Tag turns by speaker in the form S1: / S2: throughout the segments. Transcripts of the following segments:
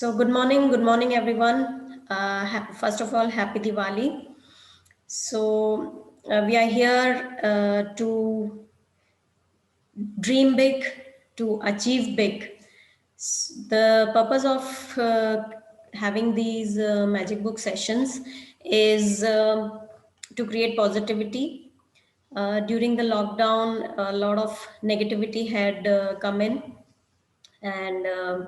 S1: Good morning, everyone. First of all, happy Diwali. We are here to dream big, to achieve big. The purpose of having these magic book sessions is to create positivity. During the lockdown, a lot of negativity had come in, and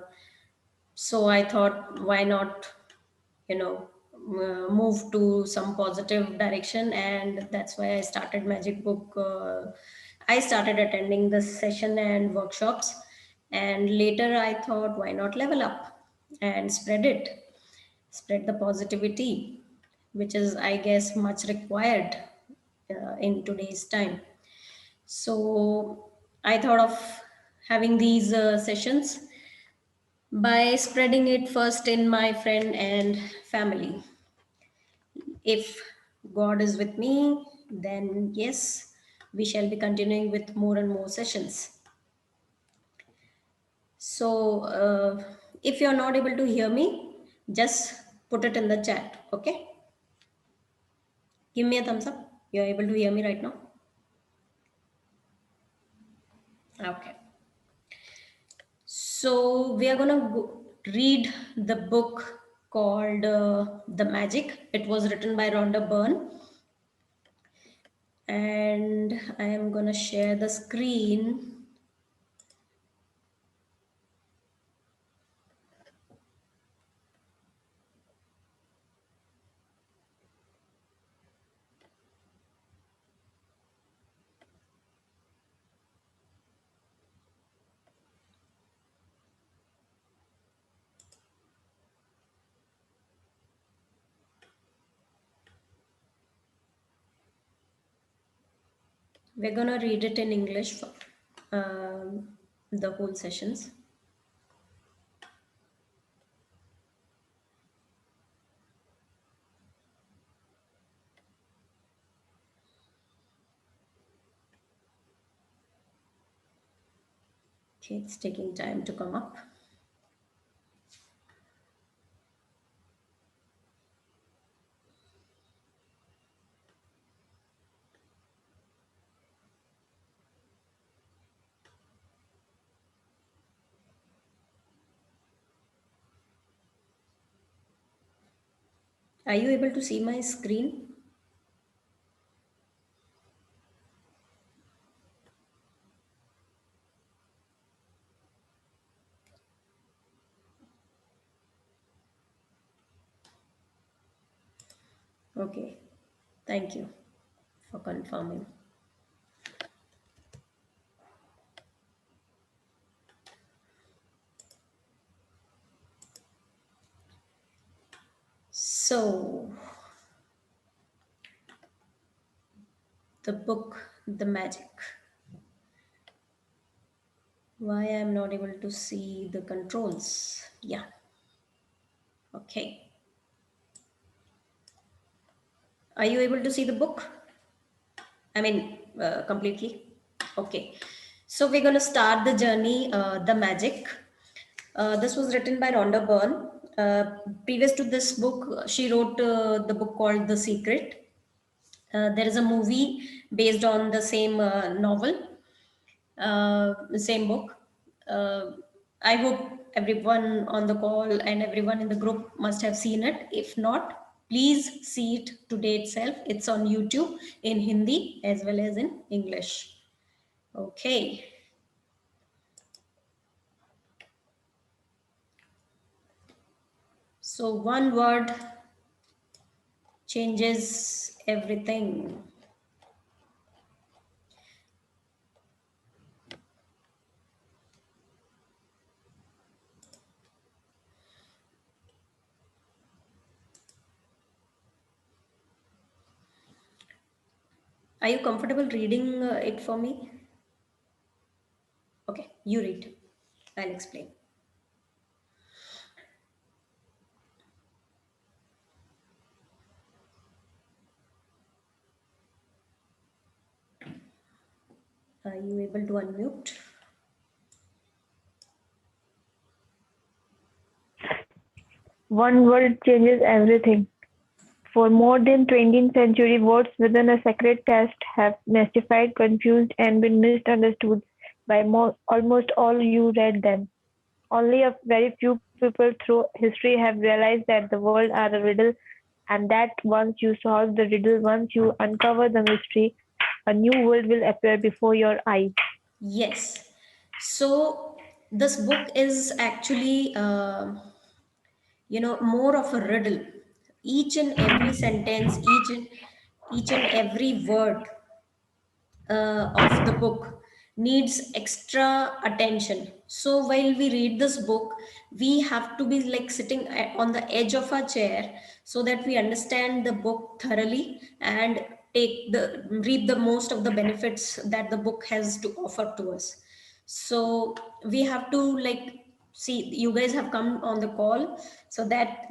S1: so I thought, why not, you know, move to some positive direction, and that's why I started Magic Book. I started attending this session and workshops, and later I thought, why not level up and spread the positivity, which is, I guess, much required in today's time. So I thought of having these sessions by spreading it first in my friend and family. If God is with me, then yes, we shall be continuing with more and more sessions. So, if you're not able to hear me, just put it in the chat, okay? Give me a thumbs up. You're able to hear me right now? Okay. So, we are gonna read the book called The Magic. It was written by Rhonda Byrne, and I am gonna share the screen. We're gonna read it in English for the whole sessions. Okay, it's taking time to come up. Are you able to see my screen? Okay, thank you for confirming. So, the book, The Magic. Why I'm not able to see the controls? Yeah, okay. Are you able to see the book? I mean, completely? Okay. So we're going to start the journey, The Magic. This was written by Rhonda Byrne. Previous to this book, she wrote the book called The Secret. There is a movie based on the same novel, the same book. Uh, I hope everyone on the call and everyone in the group must have seen it. If not, please see it today itself. It's on YouTube in Hindi as well as in English. Okay. So one word changes everything. Are you comfortable reading it for me? Okay, you read. I'll explain. Are you able to unmute?
S2: One word changes everything. For more than 20th century, words within a sacred text have mystified, confused, and been misunderstood by almost all you read them. Only a very few people through history have realized that the world are a riddle, and that once you solve the riddle, once you uncover the mystery, a new world will appear before your eyes.
S1: Yes. So this book is actually, more of a riddle. Each and every sentence, each and every word of the book needs extra attention. So while we read this book, we have to be like sitting on the edge of our chair so that we understand the book thoroughly and reap the most of the benefits that the book has to offer to us. So we have to like see, you guys have come on the call, so that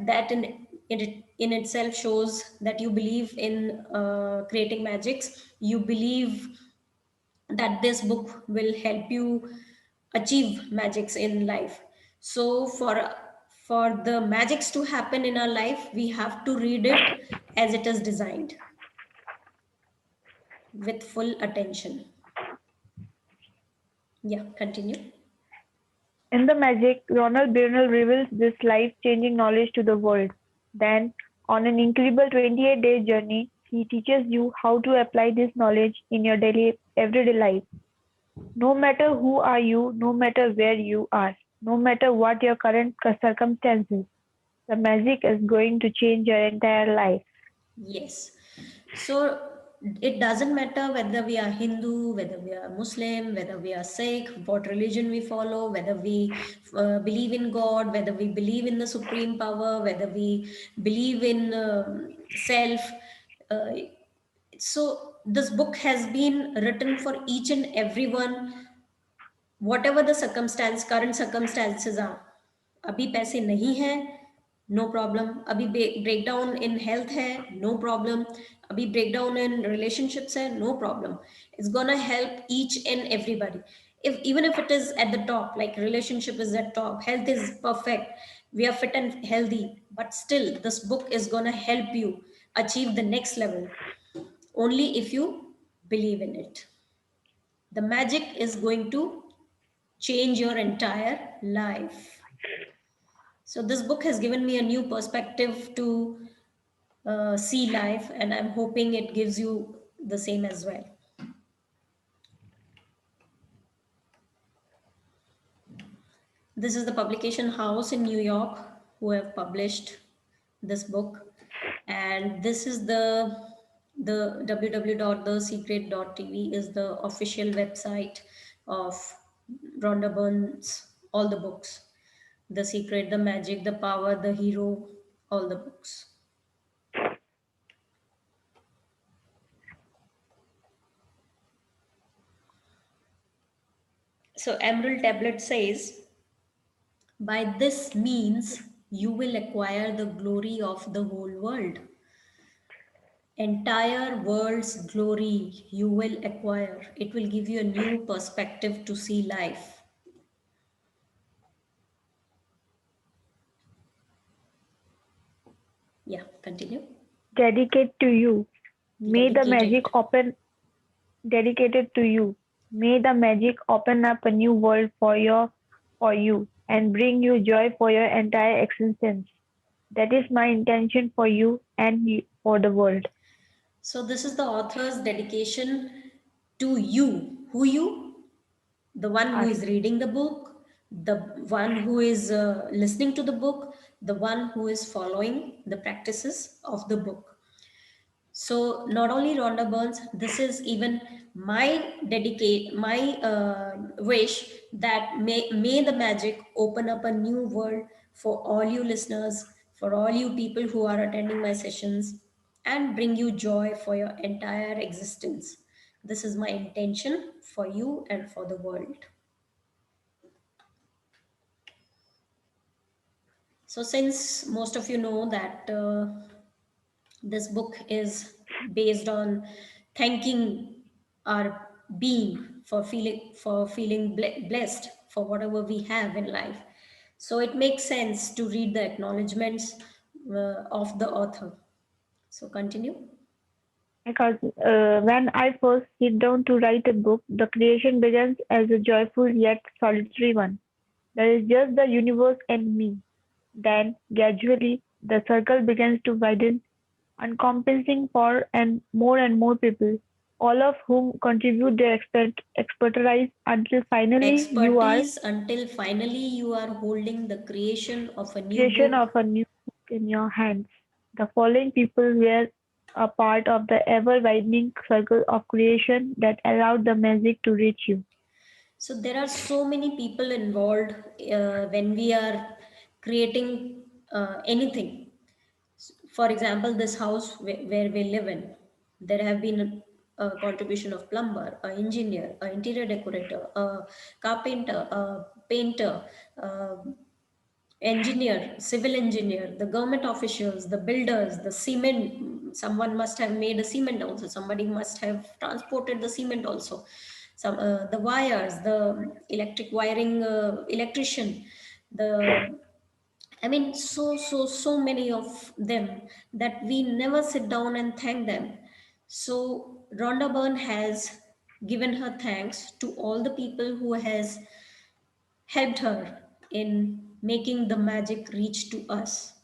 S1: in itself shows that you believe in creating magics. You believe that this book will help you achieve magics in life. So for the magics to happen in our life, we have to read it as it is designed, with full attention. Yeah, continue.
S2: In the magic, Ronald Byrne reveals this life-changing knowledge to the world. Then, on an incredible 28-day journey, he teaches you how to apply this knowledge in your daily, everyday life. No matter who are you, no matter where you are, no matter what your current circumstances, the magic is going to change your entire life.
S1: Yes. So it doesn't matter whether we are Hindu, whether we are Muslim, whether we are Sikh, what religion we follow, whether we believe in God, whether we believe in the supreme power, whether we believe in self. Uh, so this book has been written for each and everyone, whatever the circumstance, current circumstances are. अभी पैसे नहीं है, no problem. अभी break down in health है, no problem. अभी break down in relationships है, no problem. It's gonna help each and everybody. If even if it is at the top, like relationship is at top, health is perfect, we are fit and healthy, but still this book is gonna help you achieve the next level only if you believe in it. The magic is going to change your entire life. So, this book has given me a new perspective to see life, and I'm hoping it gives you the same as well. This is the publication house in New York who have published this book, and this is the www.thesecret.tv is the official website of Rhonda Byrne's all the books. The Secret, The Magic, The Power, The Hero, all the books. So Emerald Tablet says, by this means you will acquire the glory of the whole world. Entire world's glory you will acquire. It will give you a new perspective to see life. Yeah, continue.
S2: Dedicate to you. May the magic
S1: Dedicated.
S2: open dedicated to you. May the magic open up a new world for you and bring you joy for your entire existence. That is my intention for you and for the world.
S1: So this is the author's dedication to you. Who you? The one who
S2: Us.
S1: is reading the book, the one who is listening to the book, the one who is following the practices of the book. So not only Rhonda Burns, this is even my wish that may the magic open up a new world for all you listeners, for all you people who are attending my sessions, and bring you joy for your entire existence. This is my intention for you and for the world. So since most of you know that this book is based on thanking our being for feeling blessed for whatever we have in life. So it makes sense to read the acknowledgements of the author. So continue.
S2: Because when I first sit down to write a book, the creation begins as a joyful yet solitary one. There is just the universe and me. Then, gradually, the circle begins to widen, encompassing and more people, all of whom contribute their expertise until finally you are
S1: Expertise until finally you are holding the creation of a new
S2: creation of
S1: book.
S2: a new book in your hands. The following people were a part of the ever widening circle of creation that allowed the magic to reach you.
S1: So there are so many people involved when we are creating anything. For example, this house where we live in, there have been a contribution of plumber, a engineer, a interior decorator, a carpenter, a painter, uh, engineer, civil engineer, the government officials, the builders, the cement. Someone must have made a cement also. Somebody must have transported the cement also. Some the wires, the electric wiring, electrician, the I mean, so many of them that we never sit down and thank them. So Rhonda Byrne has given her thanks to all the people who has helped her in making the magic reach to us.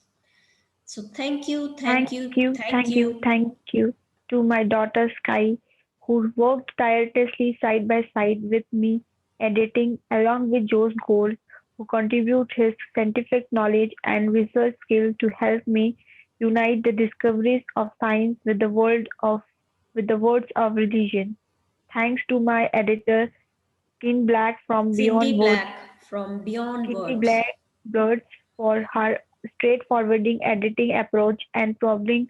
S1: So thank you, thank you, thank you.
S2: Thank you to my daughter Sky, who worked tirelessly side by side with me, editing, along with Josh Gold, who contributes his scientific knowledge and research skills to help me unite the discoveries of science with the words of religion. Thanks to my editor, Kin Black from
S1: Cindy
S2: Beyond Words,
S1: Black from Beyond
S2: Kindy
S1: Words.
S2: Black Birds for her straightforwarding editing approach and solving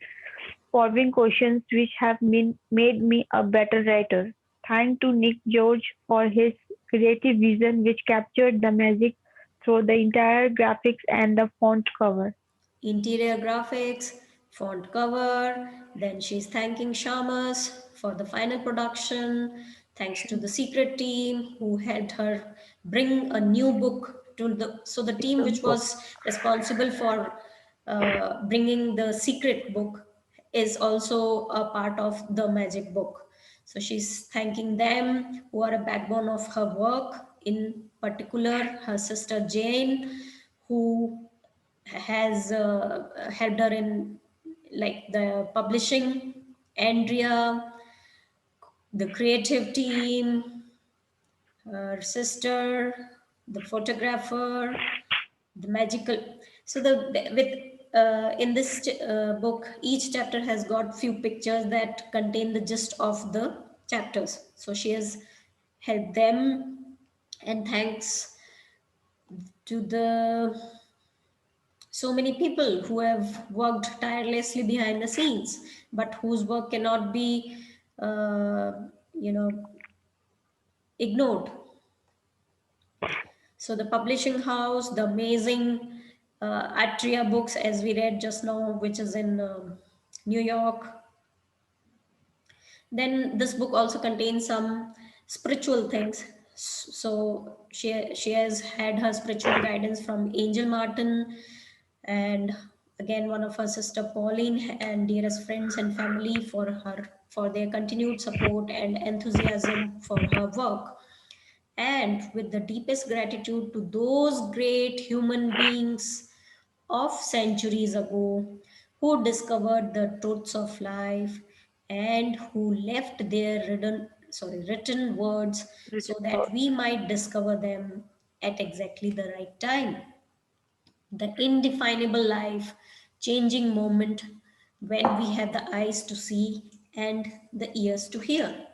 S2: questions which have made me a better writer. Thanks to Nick George for his creative vision which captured the magic through the entire graphics and the font cover.
S1: Interior graphics, font cover. Then she's thanking Shamas for the final production. Thanks to the secret team who helped her bring a new book to the. So the team which was responsible for bringing the secret book is also a part of the magic book. So she's thanking them who are a backbone of her work. In particular, her sister Jane, who has helped her in like the publishing, Andrea, the creative team, her sister, the photographer, the magical. So the with in this book, each chapter has got few pictures that contain the gist of the chapters. So she has helped them, and thanks to the so many people who have worked tirelessly behind the scenes but whose work cannot be uh, you know ignored. So the publishing house, the amazing Atria books, as we read just now, which is in New York. Then this book also contains some spiritual things. So she has had her spiritual guidance from Angel Martin, and again one of her sister Pauline, and dearest friends and family for their continued support and enthusiasm for her work. And with the deepest gratitude to those great human beings of centuries ago who discovered the truths of life and who left their written words so that we might discover them at exactly the right time. The indefinable life changing moment when we have the eyes to see and the ears to hear.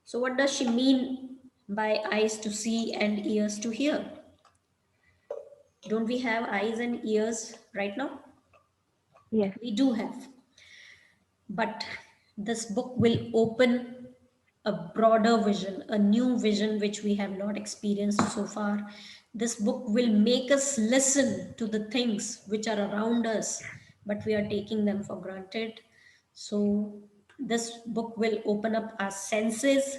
S1: So, what does she mean by eyes to see and ears to hear? Don't we have eyes and ears right now?
S2: Yes,
S1: We do have. But this book will open a broader vision, a new vision which we have not experienced so far. This book will make us listen to the things which are around us, but we are taking them for granted. So, this book will open up our senses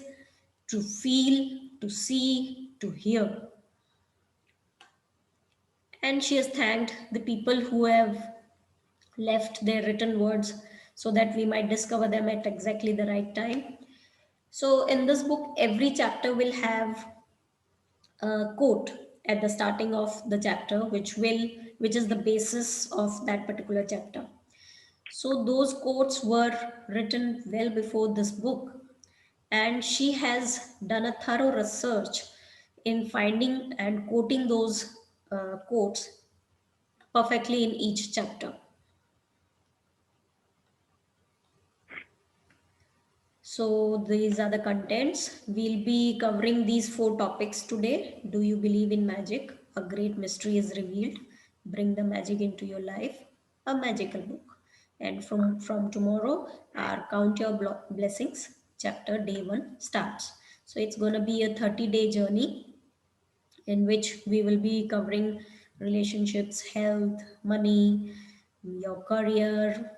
S1: to feel, to see, to hear. And she has thanked the people who have left their written words so that we might discover them at exactly the right time. So, in this book, every chapter will have a quote at the starting of the chapter, which is the basis of that particular chapter. So, those quotes were written well before this book, and she has done a thorough research in finding and quoting those quotes perfectly in each chapter. So these are the contents. We'll be covering these four topics today. Do you believe in magic? A great mystery is revealed. Bring the magic into your life. A magical book. And from tomorrow, our Count Your Blessings chapter day 1 starts. So it's going to be a 30-day journey in which we will be covering relationships, health, money, your career,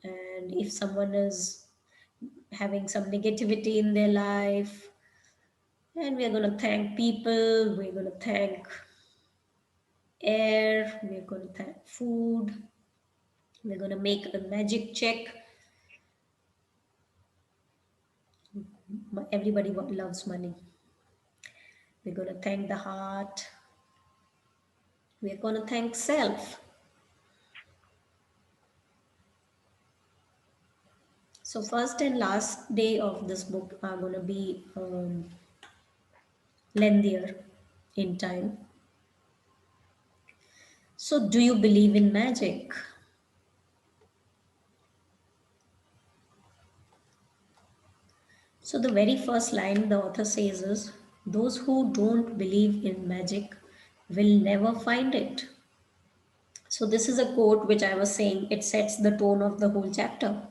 S1: and if someone is having some negativity in their life. And we're going to thank people, we're going to thank air, we're going to thank food, we're going to make a magic check. Everybody loves money. We're going to thank the heart, we're going to thank self. So first and last day of this book are going to be lengthier in time. So do you believe in magic? So, the very first line the author says is, those who don't believe in magic will never find it. So, this is a quote which I was saying, it sets the tone of the whole chapter.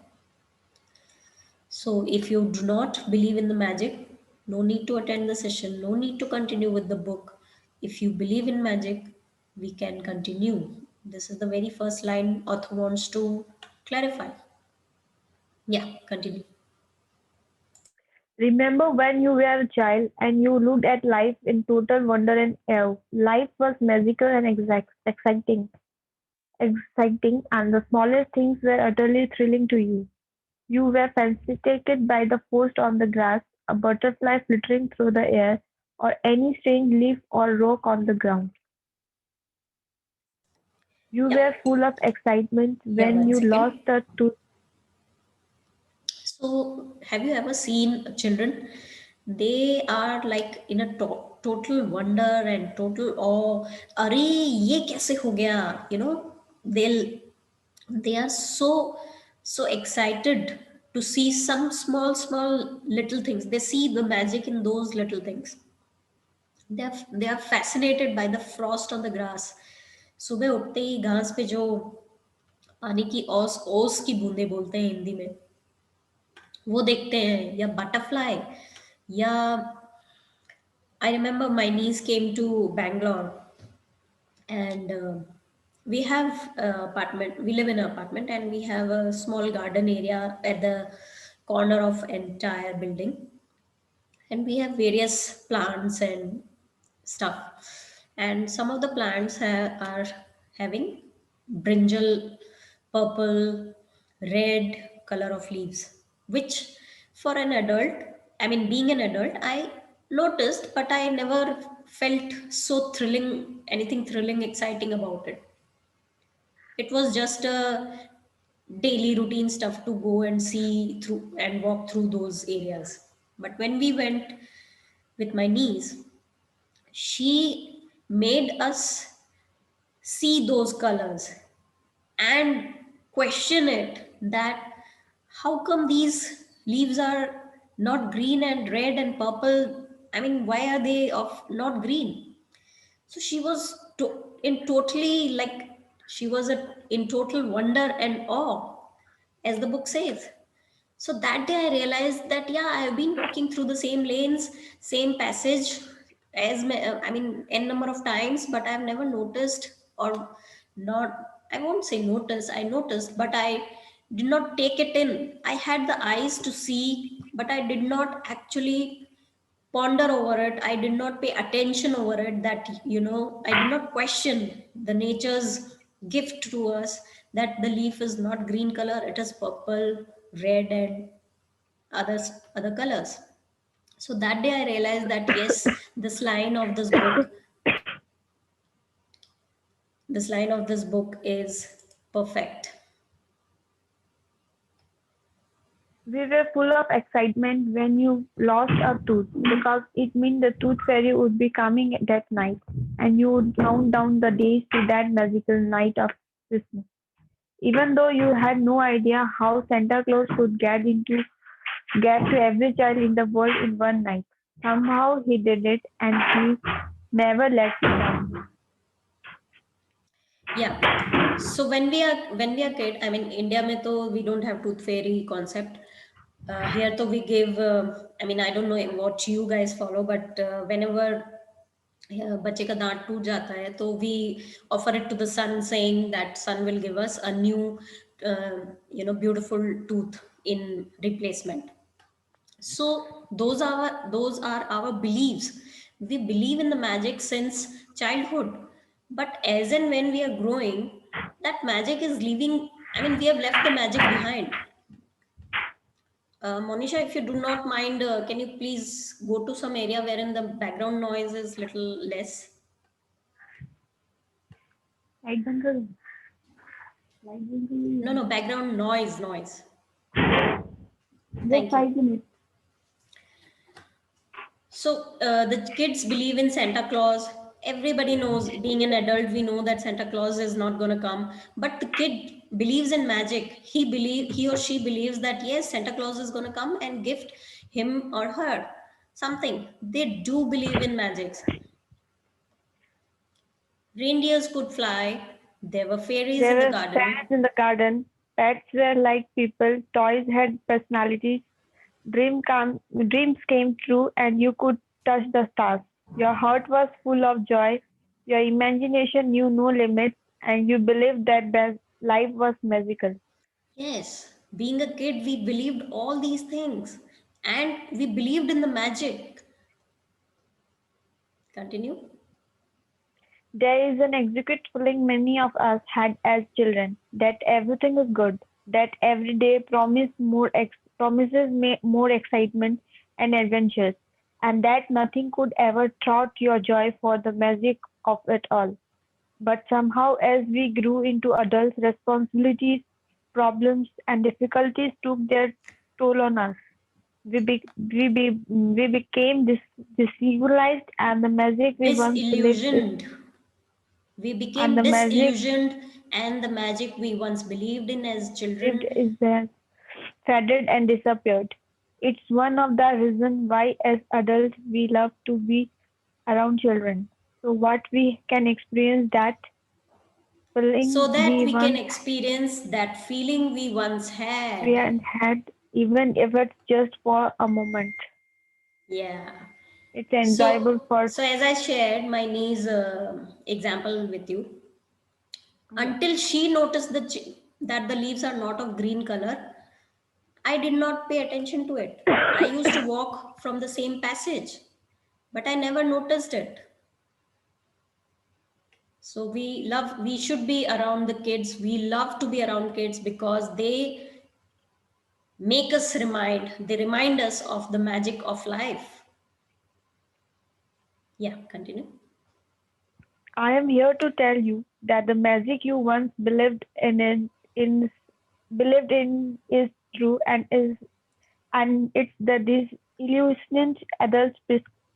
S1: So, if you do not believe in the magic, no need to attend the session, no need to continue with the book. If you believe in magic, we can continue. This is the very first line author wants to clarify. Yeah, continue.
S2: Remember when you were a child and you looked at life in total wonder and awe? Life was magical and exciting, and the smallest things were utterly thrilling to you. You were fascinated by the post on the grass, a butterfly flittering through the air, or any strange leaf or rock on the ground. You
S1: Yeah,
S2: were full of excitement
S1: yeah,
S2: when
S1: one
S2: you lost
S1: second.
S2: the tooth.
S1: So, have you ever seen children? They are like in a total wonder and total awe. अरे ये कैसे हो गया? You know, they'll they are so excited to see some small little things. They see the magic in those little things. They are fascinated by the frost on the grass. सुबह उठते ही घास पे जो पानी की ओस ओस की बूंदें बोलते हैं हिंदी में, वो देखते हैं, या बटरफ्लाई, या I remember my niece came to Bangalore, and we have apartment. We live in an apartment, and we have a small garden area at the corner of entire building, and we have various plants and stuff. And some of the plants are having brinjal, purple, red color of leaves, which for an adult, I mean, being an adult, I noticed, but I never felt so thrilling, anything thrilling, exciting about it. It was just a daily routine stuff to go and see through and walk through those areas. But when we went with my niece, she made us see those colors and question it, that how come these leaves are not green and red and purple? I mean, why are they of not green? So she was in totally like, she was in total wonder and awe, as the book says. So that day I realized that, yeah, I have been walking through the same lanes, same passage I mean, n number of times, but I've never noticed, or not, I won't say notice, I noticed, but I did not take it in. I had the eyes to see, but I did not actually ponder over it. I did not pay attention over it, that, I did not question the nature's gift to us, that the leaf is not green color, it is purple, red, and others other colors. So that day I realized that yes, this line of this book is perfect.
S2: We were full of excitement when you lost a tooth because it meant the tooth fairy would be coming that night and you would count down the days to that magical night of Christmas. Even though you had no idea how Santa Claus could get to every child in the world in one night. Somehow he did it and he never let you down.
S1: Yeah. So when we are kid, I mean, India mein to we don't have tooth fairy concept. Here to we give. I mean, I don't know what you guys follow, but whenever बच्चे का दांत टूट जाता है तो we offer it to the sun, saying that sun will give us a new, beautiful tooth in replacement. So those are our beliefs. We believe in the magic since childhood, but as and when we are growing, that magic is leaving. I mean, we have left the magic behind. Monisha, if you do not mind, can you please go to some area wherein the background noise is little less?
S2: Light बंद करूं? Light बंद
S1: No, no,
S2: करूं?
S1: background noise.
S2: Just
S1: Thank you.
S2: 5 minutes.
S1: So the kids believe in Santa Claus. Everybody knows, being an adult, we know that Santa Claus is not going to come. But the kid believes in magic. He or she believes that yes, Santa Claus is going to come and gift him or her something. They do believe in magics. Reindeers could fly. There were fairies
S2: There
S1: in the
S2: were fairies
S1: garden.
S2: in the garden. Pets were like people. Toys had personalities. Dreams came true, and you could touch the stars. Your heart was full of joy. Your imagination knew no limits, and you believed that life was magical.
S1: Yes, being a kid, we believed all these things, and we believed in the magic. Continue.
S2: There is an exquisite feeling many of us had as children that everything is good, that every day promises more excitement and adventures, and that nothing could ever thwart your joy for the magic of it all. But somehow, as we grew into adults, responsibilities, problems, and difficulties took their toll on us. We became disillusionized, and the magic we once
S1: Disillusioned. We
S2: and
S1: became
S2: the magic
S1: disillusioned, and the magic we once believed in as
S2: lived
S1: children.
S2: is there, faded and disappeared. It's one of the reasons why, as adults, we love to be around children. So, what we can experience that
S1: So
S2: feeling
S1: that we can experience that feeling we once
S2: we
S1: had.
S2: had, even if it's just for a moment.
S1: Yeah.
S2: It's enjoyable
S1: So,
S2: for
S1: so as I shared my niece example with you,
S2: yeah.
S1: until she noticed that the leaves are not of green color, I did not pay attention to it. I used to walk from the same passage, but I never noticed it. So we should be around the kids. We love to be around kids because they remind us of the magic of life. Yeah, continue.
S2: I am here to tell you that the magic you once in believed in is true and it's the disillusioned adult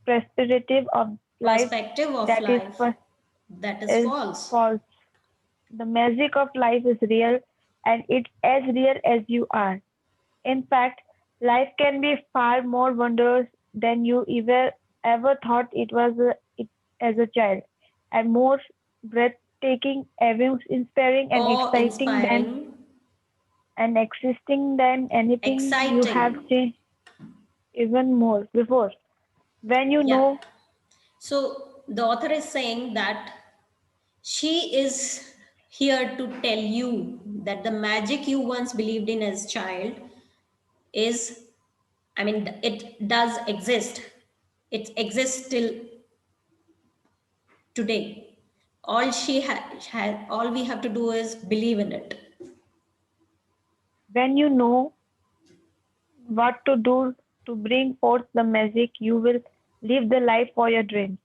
S2: perspective of life
S1: Perspective of
S2: that
S1: life, that is
S2: is
S1: false.
S2: false. The magic of life is real and it's as real as you are. In fact, life can be far more wondrous than you ever thought it as a child, and more breathtaking, inspiring, and
S1: Awe
S2: exciting
S1: inspiring,
S2: than anything you have
S1: exciting.
S2: seen even more before. When you
S1: Yeah.
S2: know
S1: So the author is saying that she is here to tell you that the magic you once believed in as child is, I mean, it does exist. It exists till today. All we have to do is believe in it.
S2: When you know what to do to bring forth the magic, you will live the life for your dreams.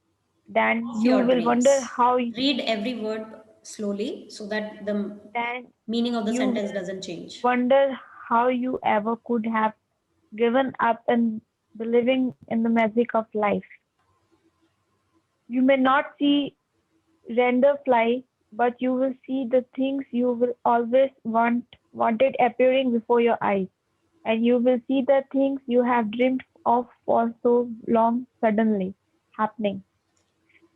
S2: Then
S1: Of
S2: you
S1: your
S2: will wonder
S1: dreams.
S2: how
S1: Read every word slowly so that the
S2: then
S1: meaning of the
S2: you
S1: sentence
S2: will
S1: doesn't change.
S2: wonder how you ever could have given up in believing in the magic of life. You may not see render fly, but you will see the things you will always wanted appearing before your eyes, and you will see the things you have dreamed of for so long suddenly happening.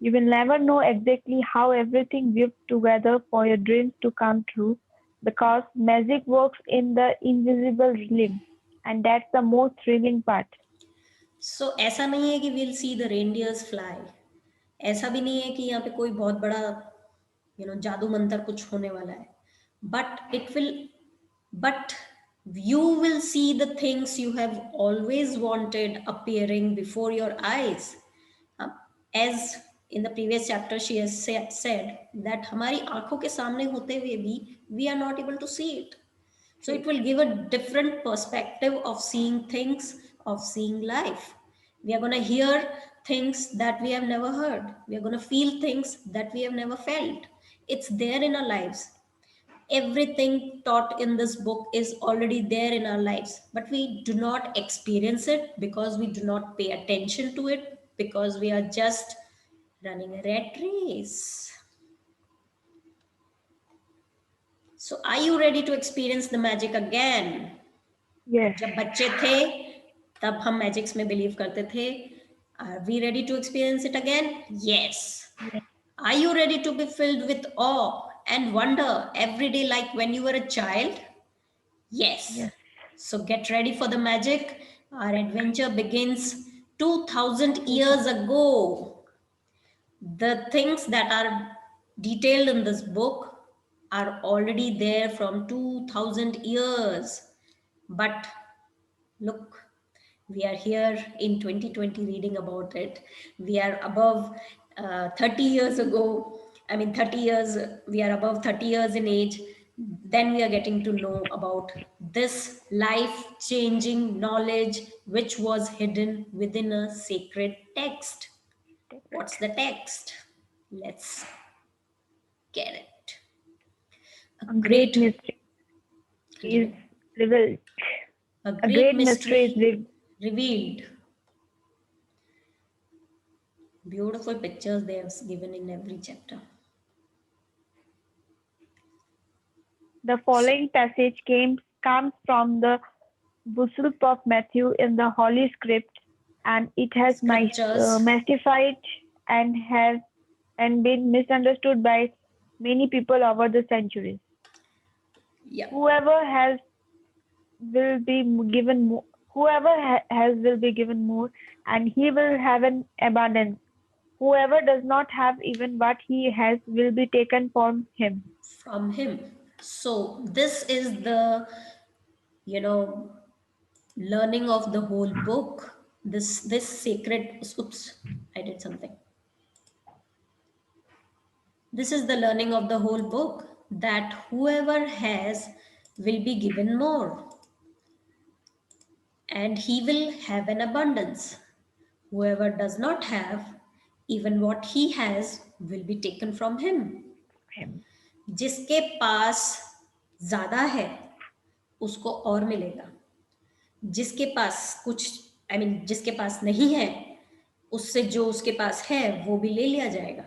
S2: You will never know exactly how everything weaves together for your dreams to come true, because magic works in the invisible realm, and that's the most thrilling part.
S1: So ऐसा नहीं है कि we'll see the reindeers fly. ऐसा भी नहीं है कि यहाँ पे कोई बहुत बड़ा जादू मंतर कुछ होने वाला है. But you will see the things you have always wanted appearing before your eyes. Um, as in the previous chapter she has said that हमारी आंखों के सामने होते हुए भी we are not able to see it. So it
S2: See,
S1: will give a different perspective of seeing things, of seeing life. We are going to hear things that we have never heard. We are going to feel things that we have never felt. It's there in our lives. Everything taught in this book is already there in our lives, but we do not experience it because we do not pay attention to it, because we are just running a rat race. So, are you ready to experience the magic again?
S2: yes,
S1: जब बच्चे थे तब हम magics में believe करते थे. Are we ready to experience it again? Yes.
S2: yes,
S1: Are you ready to be filled with awe and wonder every day like when you were a child? Yes.
S2: yes.
S1: So get ready for the magic. Our adventure begins 2000
S2: Two
S1: years
S2: thousand.
S1: ago. The things that are detailed in this book are already there from 2000 years. But look, we are here in 2020 reading about it. We are above 30 years ago. I mean, 30 years, we are above 30 years in age. Then we are getting to know about this life changing knowledge which was hidden within a sacred text. What's the text? Let's get it. A
S2: A great
S1: great,
S2: mystery is revealed.
S1: a
S2: A
S1: great
S2: great mystery is
S1: mystery revealed. Beautiful pictures they have given in every chapter.
S2: The following passage comes from the Gospel of Matthew in the Holy Script, and it has
S1: Scriptures.
S2: mystified and has and been misunderstood by many people over the centuries.
S1: Yeah,
S2: Whoever has will be given more. Has will be given more, and he will have an abundance. Whoever does not have even what he has will be taken from him.
S1: from him. So this is the, you know, learning of the whole book. This sacred, oops, I did something. This is the learning of the whole book, that whoever has will be given more and he will have an abundance. Whoever does not have, even what he has will be taken from him.
S2: Him.
S1: जिसके पास ज्यादा है उसको और मिलेगा. जिसके पास कुछ, I mean जिसके पास नहीं है, उससे जो उसके पास है वो भी ले लिया जाएगा.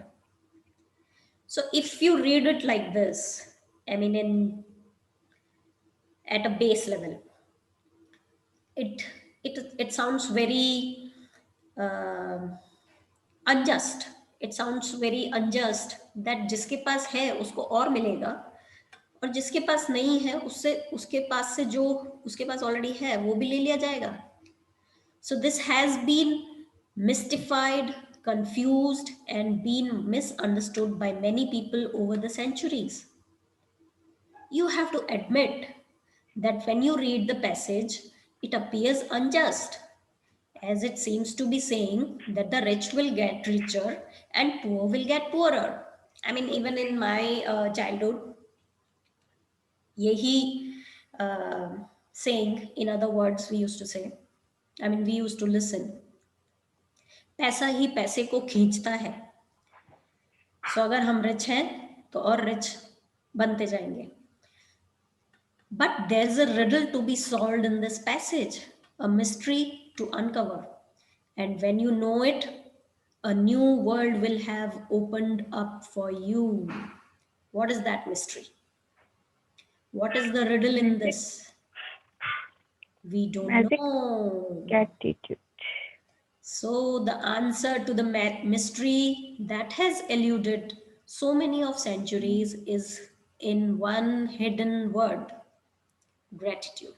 S1: So if you read it like this, I mean in at a base level, it it sounds very um unjust. It sounds very unjust that जिसके पास है उसको और मिलेगा और जिसके पास नहीं है उससे उसके पास से जो उसके पास ऑलरेडी है वो भी ले लिया जाएगा. So this has been mystified, confused, and been misunderstood by many people over the centuries. You have to admit that when you read the passage, it appears unjust. as it seems to be saying that the rich will get richer and poor will get poorer. I mean, even in my childhood, yehi saying, in other words, we used to say, I mean, we used to listen, पैसा ही पैसे को खींचता है. सो अगर हम rich हैं तो और रिच बनते जाएंगे. But there's a riddle to be solved in this passage, a mystery to uncover. And when you know it, a new world will have opened up for you. What is that mystery? What is the riddle in
S2: Magic,
S1: this? We don't
S2: magic
S1: know.
S2: gratitude.
S1: So, the answer to the mystery that has eluded so many of centuries is in one hidden word, gratitude.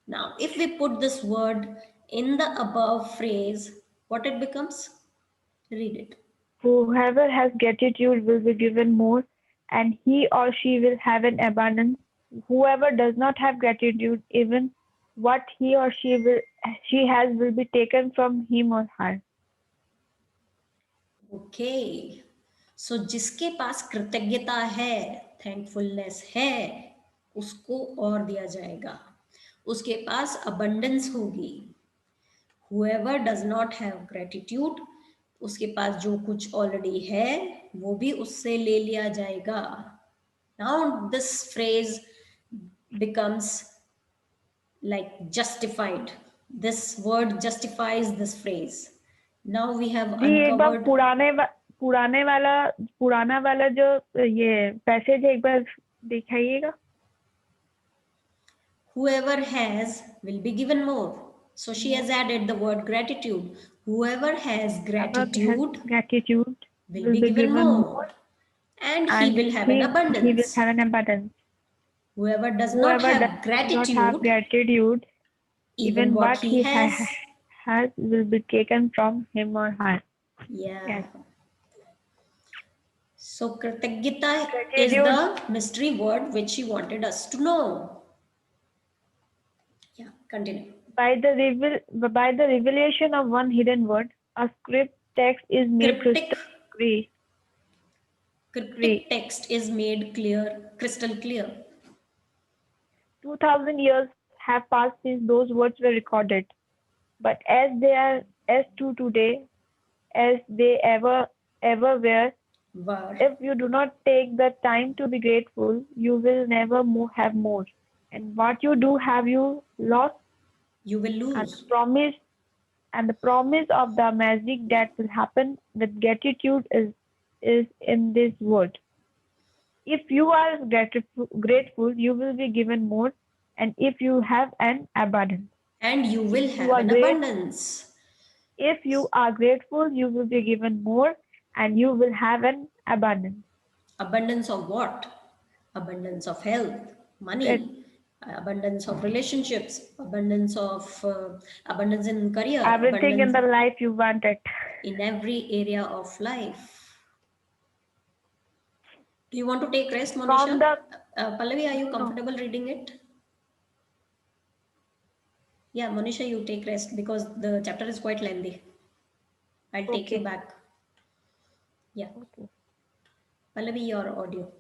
S1: Now, if we put this word in the above phrase, what it becomes? Read it.
S2: Whoever has gratitude will be given more, and he or she will have an abundance. Whoever does not have gratitude, even what he or she has will be taken from him or her.
S1: Okay. सो जिसके पास कृतज्ञता है, thankfulness है, उसको और दिया जाएगा, उसके पास abundance होगी. whoever does not have gratitude, उसके पास जो कुछ ऑलरेडी है वो भी उससे ले लिया जाएगा. Now this phrase becomes like justified. This word justifies this phrase. Now we have
S2: जी एक बार
S1: uncovered.
S2: पुराना वाला जो ये पैसेज है एक बार दिखाइएगा.
S1: Whoever has will be given more. So she has added the word gratitude. Whoever has
S2: Whoever has
S1: gratitude
S2: gratitude
S1: will
S2: will
S1: be
S2: be
S1: given
S2: given
S1: more,
S2: more,
S1: and he
S2: and
S1: will have an
S2: he will
S1: abundance.
S2: have an abundance.
S1: Whoever does not
S2: Whoever does
S1: have
S2: not have
S1: gratitude,
S2: gratitude,
S1: even
S2: even
S1: what
S2: what
S1: he
S2: he
S1: has,
S2: has will be taken from him or her.
S1: yeah.
S2: Yes.
S1: So Kritagita is
S2: Gratitude
S1: the mystery word which she wanted us to know. Yeah, continue.
S2: by the revelation of one hidden word, a script text is made
S1: Cryptic,
S2: crystal clear.
S1: cryptic text is made clear, crystal clear.
S2: 2,000 years have passed since those words were recorded, but as to today, as they ever were,
S1: Var,
S2: if you do not take the time to be grateful, you will never have more. And what you do have you lost,
S1: you will
S2: and
S1: lose.
S2: the promise of the magic that will happen with gratitude is in this word. If you are grateful, you will be given more, and if you have an abundance.
S1: And you
S2: If
S1: will
S2: you
S1: have
S2: are
S1: an
S2: great,
S1: abundance.
S2: if you are grateful, you will be given more, and you will have an abundance.
S1: Abundance of what? Abundance of health,
S2: That
S1: money, abundance of relationships, abundance in career,
S2: everything in
S1: abundance
S2: the life you wanted.
S1: in every area of life. Do you want to take rest, Monisha?
S2: From the
S1: Pallavi, are you
S2: no no.
S1: comfortable reading it? Yeah, Monisha, you take rest because the chapter is quite lengthy. I'll take you
S2: Okay.
S1: back. Yeah,
S2: Okay.
S1: Pallavi, your audio.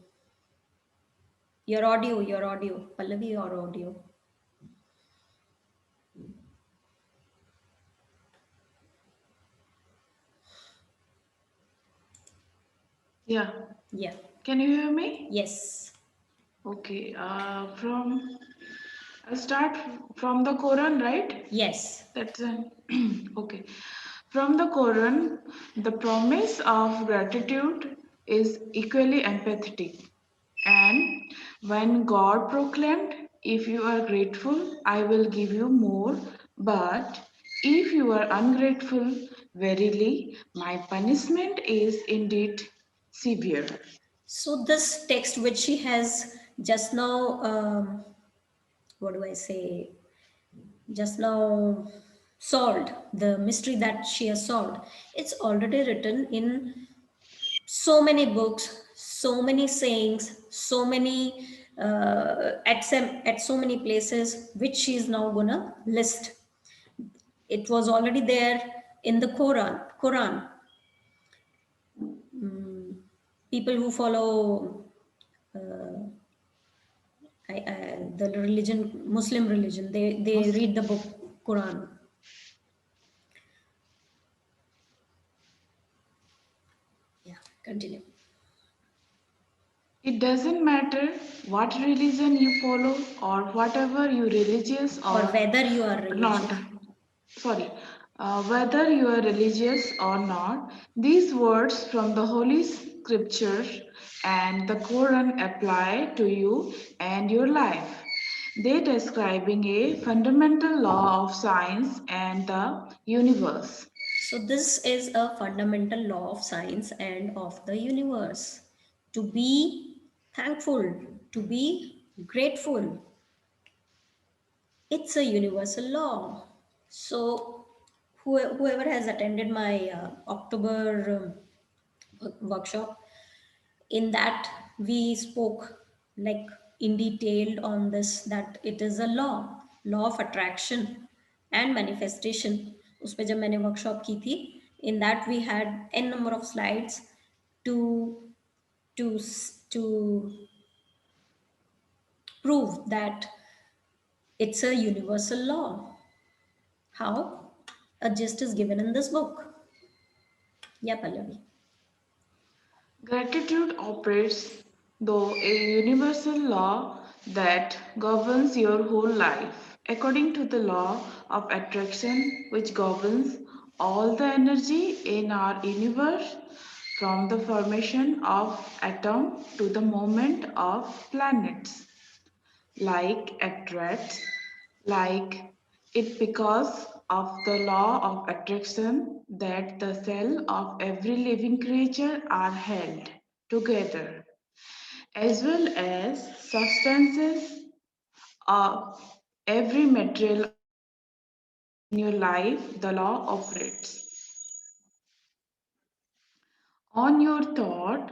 S1: Your audio, your audio. Pallavi, your audio.
S3: Yeah.
S1: Yeah,
S3: Can you hear me?
S1: yes,
S3: Okay. I'll start from the Quran, right?
S1: yes.
S3: That's okay. From the Quran, the promise of gratitude is equally empathetic. And when God proclaimed, "If you are grateful, I will give you more, but if you are ungrateful, verily my punishment is indeed severe."
S1: So this text which she has just now, what do I say? Just now solved, the mystery that she has solved. It's already written in so many books, so many sayings, so many at so many places which she is now gonna list. It was already there in the Quran. People who follow the religion, Muslim religion, they read the
S3: Muslims.
S1: book Quran. Yeah, continue.
S3: It doesn't matter what religion you follow or whatever you religious
S1: Or
S3: or
S1: whether you are
S3: not.
S1: religious.
S3: Sorry, whether you are religious or not, these words from the Holy Scripture and the Quran apply to you and your life. They describing a fundamental law of science and the universe.
S1: So, this is a fundamental law of science and of the universe. To be thankful, to be grateful, it's a universal law. So, whoever has attended my October workshop, in that we spoke like in detail on this, that it is a law of attraction and manifestation. उसपे जब मैंने workshop की थी, in that we had n number of slides to to prove that it's a universal law. How? A gist is given in this book. Yeah, Pallavi.
S3: Gratitude operates, though, a universal law that governs your whole life. According to the law of attraction, which governs all the energy in our universe, from the formation of atom to the movement of planets, like attracts, like it because of the law of attraction that the cell of every living creature are held together, as well as substances of every material object in your life. The law operates on your thought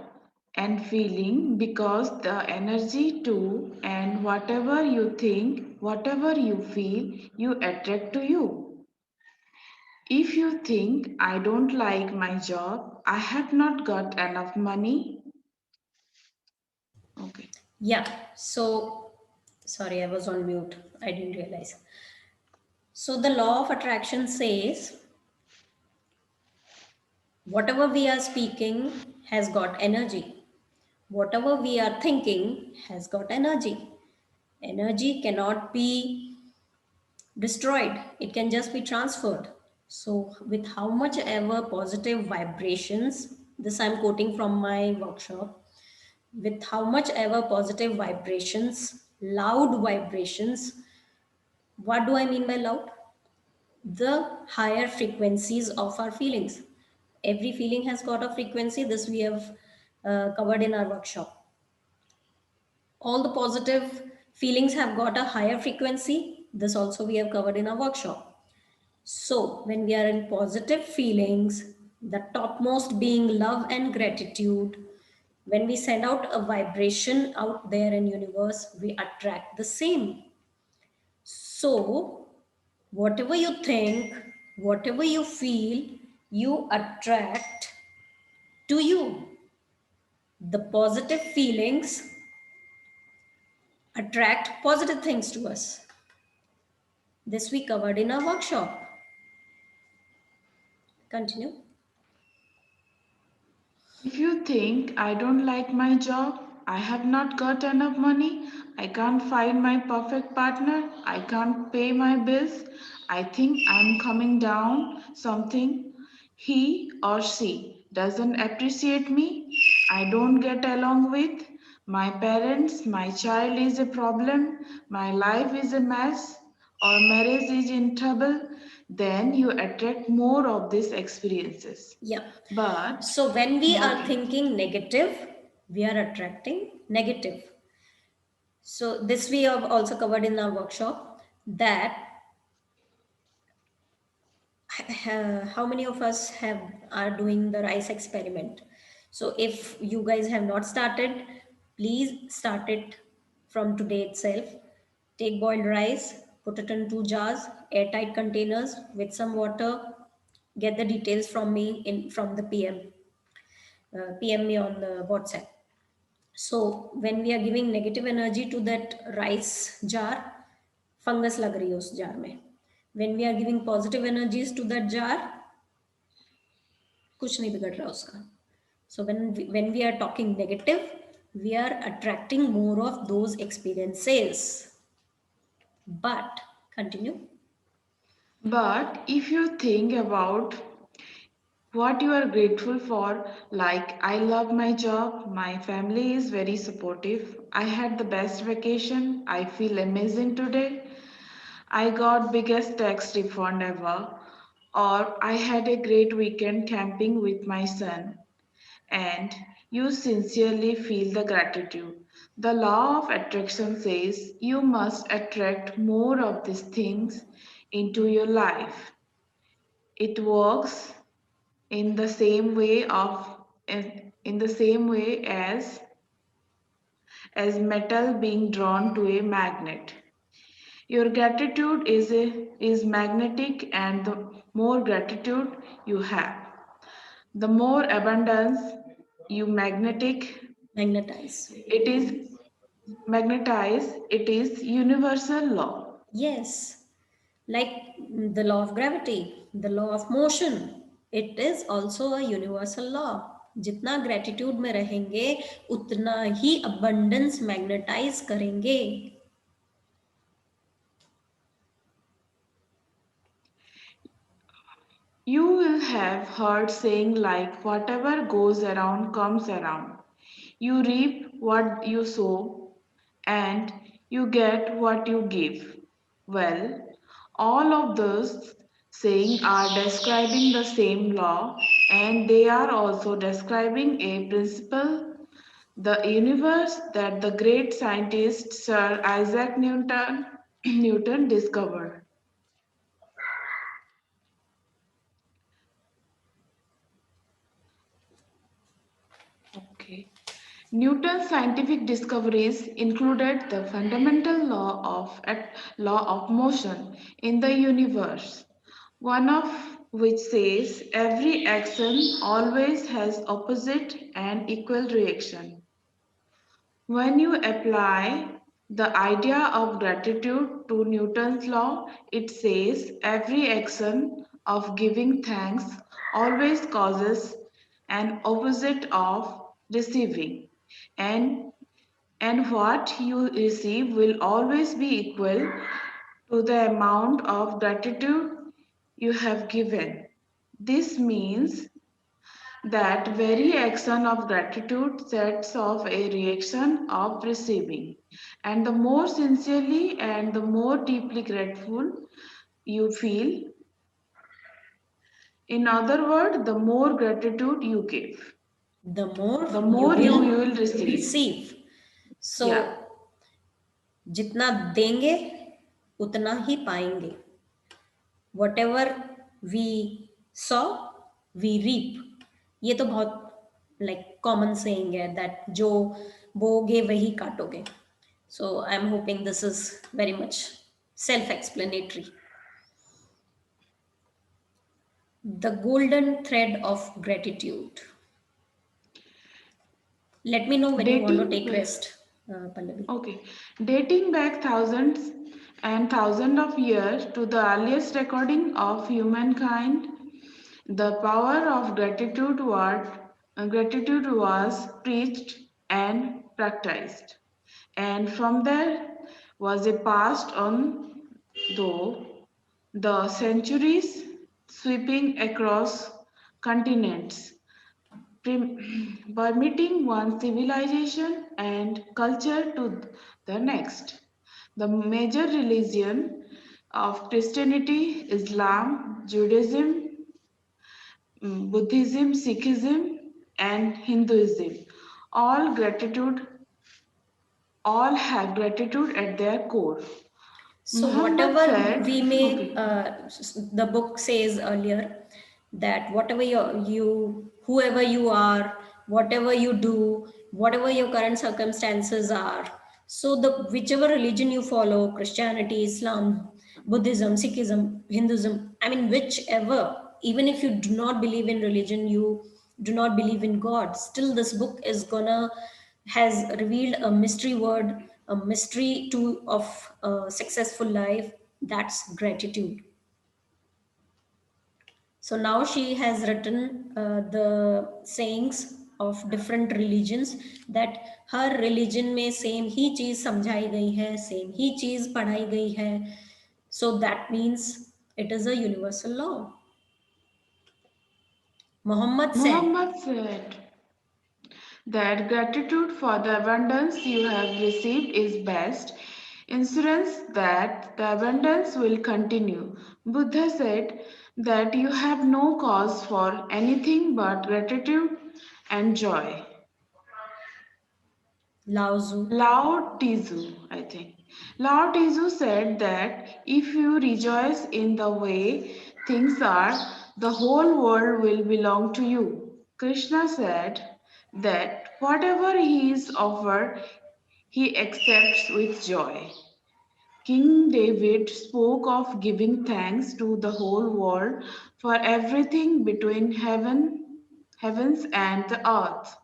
S3: and feeling, because the energy to and whatever you think, whatever you feel, you attract to you. If you think, I don't like my job, I have not got enough money. Okay.
S1: Yeah, so sorry, I was on mute, I didn't realize. So the law of attraction says whatever we are speaking has got energy. Whatever we are thinking has got energy. Energy cannot be destroyed, it can just be transferred. So, with how much ever positive vibrations, this I'm quoting from my workshop, with how much ever positive vibrations, loud vibrations, what do I mean by loud? The higher frequencies of our feelings. Every feeling has got a frequency. This we have covered in our workshop. All the positive feelings have got a higher frequency. This also we have covered in our workshop. So, when we are in positive feelings, the topmost being love and gratitude, when we send out a vibration out there in universe, we attract the same. So, whatever you think, whatever you feel, you attract to you. The positive feelings attract positive things to us. This we covered in our workshop. Continue.
S3: If you think, I don't like my job, I have not got enough money, I can't find my perfect partner, I can't pay my bills, I think I'm coming down something, he or she doesn't appreciate me, I don't get along with my parents, my child is a problem, my life is a mess, or marriage is in trouble, then you attract more of these experiences.
S1: Yeah.
S3: But
S1: So when we are
S3: not
S1: thinking negative, we are attracting negative. So this we have also covered in our workshop, that how many of us have are doing the rice experiment. So if you guys have not started, please start it from today itself. Take boiled rice, put it in 2 jars, airtight containers with some water. Get the details from me in from the PM me on the WhatsApp. So when we are giving negative energy to that rice jar, fungus lag rahi है उस jar में. When we are giving positive energies to that jar, कुछ नहीं बिगड़ रहा उसका. So when we are talking negative, we are attracting more of those experiences. But continue.
S3: But if you think about what you are grateful for, like I love my job, my family is very supportive, I had the best vacation, I feel amazing today, I got biggest tax refund ever, or I had a great weekend camping with my son, and you sincerely feel the gratitude. The law of attraction says you must attract more of these things into your life. It works in the same way in the same way as metal being drawn to a magnet. Your gratitude is magnetic, and the more gratitude you have, the more abundance you
S1: Magnetize.
S3: it is magnetize. It is universal law.
S1: Yes, like the law of gravity, the law of motion. It is also a universal law. जितना gratitude में रहेंगे उतना ही abundance magnetize करेंगे.
S3: You will have heard saying like whatever goes around comes around. You reap what you sow and you get what you give. Well, all of those saying are describing the same law, and they are also describing a principle, the universe that the great scientist Sir Isaac Newton discovered. Okay. Newton's scientific discoveries included the fundamental law of motion in the universe, one of which says every action always has opposite and equal reaction. When you apply the idea of gratitude to Newton's law, it says every action of giving thanks always causes an opposite of receiving, and what you receive will always be equal to the amount of gratitude you have given. This means that very action of gratitude sets off a reaction of receiving. And the more sincerely and the more deeply grateful you feel, in other words, the more gratitude you give,
S1: The more
S3: the
S1: you
S3: more you
S1: will
S3: will receive.
S1: receive.
S3: Yeah.
S1: So जितना देंगे उतना ही पाएंगे. Whatever we sow, we reap. ये तो बहुत like common saying है that जो बोगे वही काटोगे. So I'm hoping this is very much self-explanatory. The golden thread of gratitude. Let me know when you want to
S3: Dating
S1: take rest, Pallavi.
S3: Okay, dating back thousands and thousands of years to the earliest recording of humankind, the power of gratitude was preached and practiced, and from there was a passed on though the centuries, sweeping across continents, permitting one civilization and culture to the next. The major religion of Christianity, Islam, Judaism, Buddhism, Sikhism, and Hinduism all gratitude all have gratitude at their core.
S1: So
S3: Muhammad
S1: whatever
S3: said,
S1: we may,
S3: okay,
S1: the book says earlier that whatever whoever you are, whatever you do, whatever your current circumstances are, so the whichever religion you follow, Christianity, Islam, Buddhism, Sikhism, Hinduism, I mean whichever, even if you do not believe in religion, you do not believe in God, still this book is gonna has revealed a mystery word, a mystery to of a successful life, that's gratitude. So now she has written the sayings of different religions, that her religion में same ही चीज समझाई गई है, same ही चीज पढ़ाई गई है. So that means it is a universal law. Muhammad said,
S3: Muhammad said that gratitude for the abundance you have received is best insurance that the abundance will continue. Buddha said that you have no cause for anything but gratitude and joy.
S1: Lao Tzu,
S3: Lao Tzu, I think. Lao Tzu said that if you rejoice in the way things are, the whole world will belong to you. Krishna said that whatever he is offered, he accepts with joy. King David spoke of giving thanks to the whole world for everything between heavens and the earth.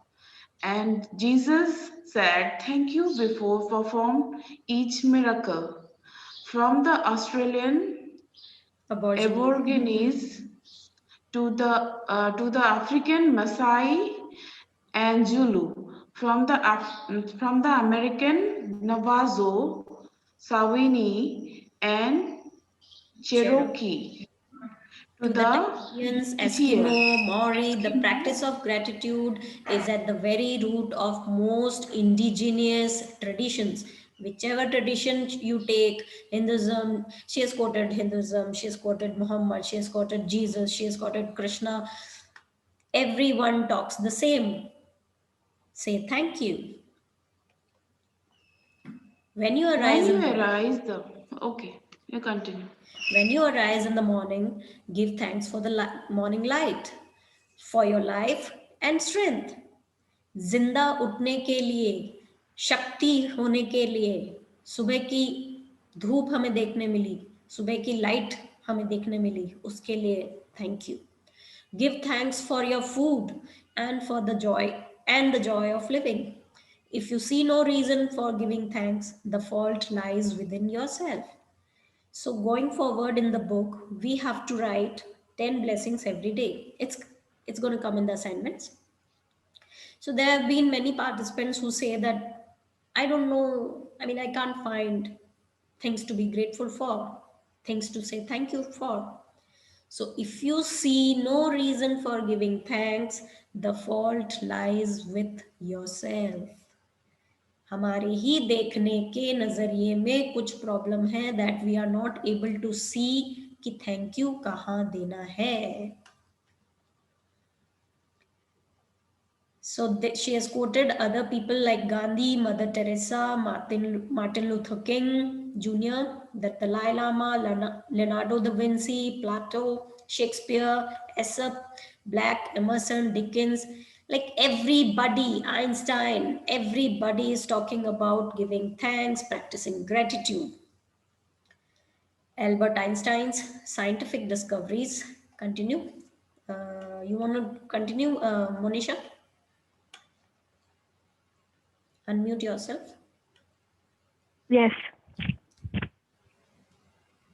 S3: And Jesus said thank you before performed each miracle. From the Australian
S1: Aborigines,
S3: Aborigines to the African Maasai and Zulu, from the American Navajo, Savanese, and
S1: Cherokee,
S3: Cherokee to
S1: to the
S3: the
S1: Tibetans,
S3: Ethiopian.
S1: Eskimo, Maori, the practice of gratitude is at the very root of most indigenous traditions. Whichever tradition you take, Hinduism, she has quoted Hinduism, she has quoted Muhammad, she has quoted Jesus, she has quoted Krishna. Everyone talks the same. Say thank you. When you
S3: When
S1: arise
S3: you
S1: in the
S3: arise the okay, you continue.
S1: When you arise in the morning, give thanks for the morning light, for your life and strength. जिंदा उठने के लिए, शक्ति होने के लिए, सुबह की धूप हमें देखने मिली, सुबह की लाइट हमें देखने मिली, उसके लिए thank you. Give thanks for your food and the joy of living. If you see no reason for giving thanks, the fault lies within yourself. So going forward in the book, we have to write 10 blessings every day. It's going to come in the assignments. So there have been many participants who say that I don't know, I mean I can't find things to be grateful for, things to say thank you for. So if you see no reason for giving thanks, the fault lies with yourself. हमारे ही देखने के नजरिए में कुछ problem है, that we are not able to see कि thank you कहाँ देना है. So she has quoted other people like Gandhi, Mother Teresa, Martin Luther King Jr., the Dalai Lama, Leonardo da Vinci, Plato, Shakespeare, Aesop, Black, Emerson, Dickens. Like everybody, Einstein, everybody is talking about giving thanks, practicing gratitude. Albert Einstein's scientific discoveries. Continue. You want to continue, Monisha? Unmute yourself.
S2: Yes.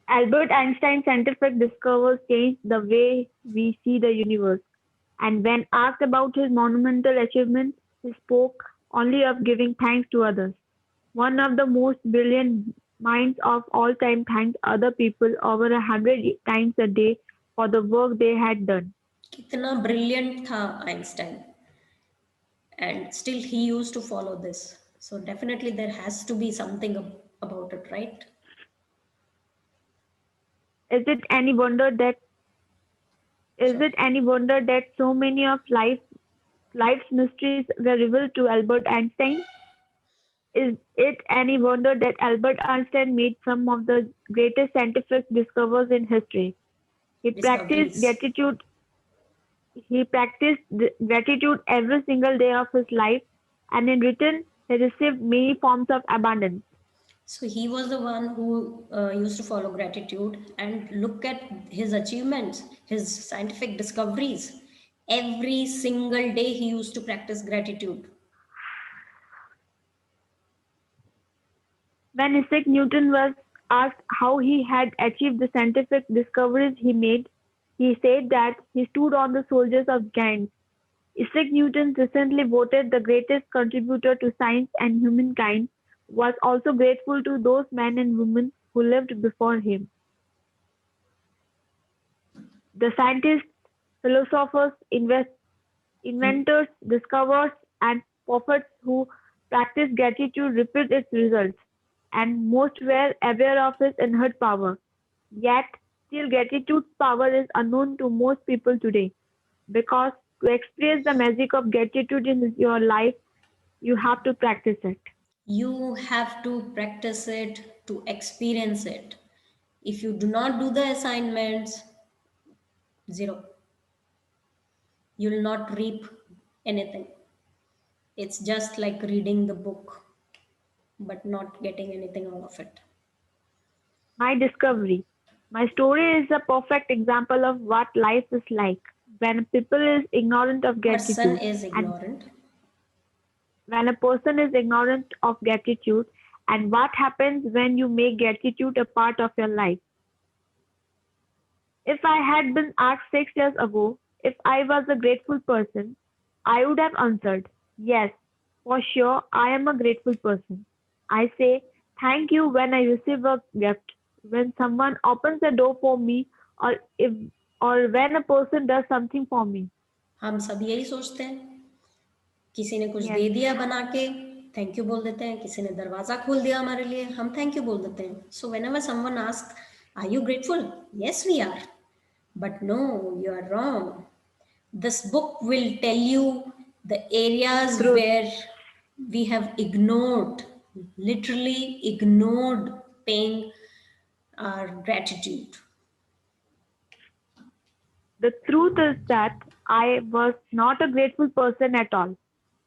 S2: Albert Einstein's scientific discoveries changed the way we see the universe. And when asked about his monumental achievements, he spoke only of giving thanks to others. One of the most brilliant minds of all time thanked other people over 100 times a day for the work they had done.
S1: कितना brilliant था Einstein, and still he used to follow this. So definitely there has to be something about it, right?
S2: Is it any wonder that is
S1: Sorry.
S2: it any wonder that so many of life's mysteries were revealed to Albert Einstein? Is it any wonder that Albert Einstein made some of the greatest scientific discoveries in history? He practiced
S1: Discoveries.
S2: gratitude He practiced gratitude every single day of his life, and in return, he received many forms of abundance.
S1: So he was the one who used to follow gratitude, and look at his achievements, his scientific discoveries. Every single day he used to practice gratitude.
S2: When Isaac Newton was asked how he had achieved the scientific discoveries he made, he said that he stood on the shoulders of giants. Isaac Newton, recently voted the greatest contributor to science and humankind, was also grateful to those men and women who lived before him. The scientists, philosophers,
S1: In,
S2: inventors, discoverers, and prophets who practiced gratitude reaped its results, and most were aware of its inherent power. Yet, still gratitude's power is unknown to most people today, because to experience the magic of gratitude in your life, you have to practice it.
S1: you have to practice it to experience it. If you do not do the assignments, zero. You will not reap anything. It's just like reading the book, but not getting anything out of it.
S2: My discovery. My story is a perfect example of what life is like when people is ignorant of
S1: Person
S2: gratitude,
S1: is
S2: and
S1: ignorant.
S2: when a person is ignorant of gratitude, and what happens when you make gratitude a part of your life. If I had been asked 6 years ago if I was a grateful person, I would have answered, yes, for sure, I am a grateful person. I say thank you when I receive a gift, when someone opens the door for me, or if or when a person does something for me.
S1: हम सब यही सोचते हैं, किसी ने कुछ
S2: Yes,
S1: दे दिया बना के, थैंक यू बोल देते हैं, किसी ने दरवाज़ा खोल दिया हमारे लिए, हम थैंक यू बोल देते हैं. So whenever someone ask, are you grateful? Yes, we are. But no, you are wrong. This book will tell you the areas
S2: truth.
S1: where we have ignored, literally ignored paying our gratitude.
S2: The truth is that I was not a grateful person at all.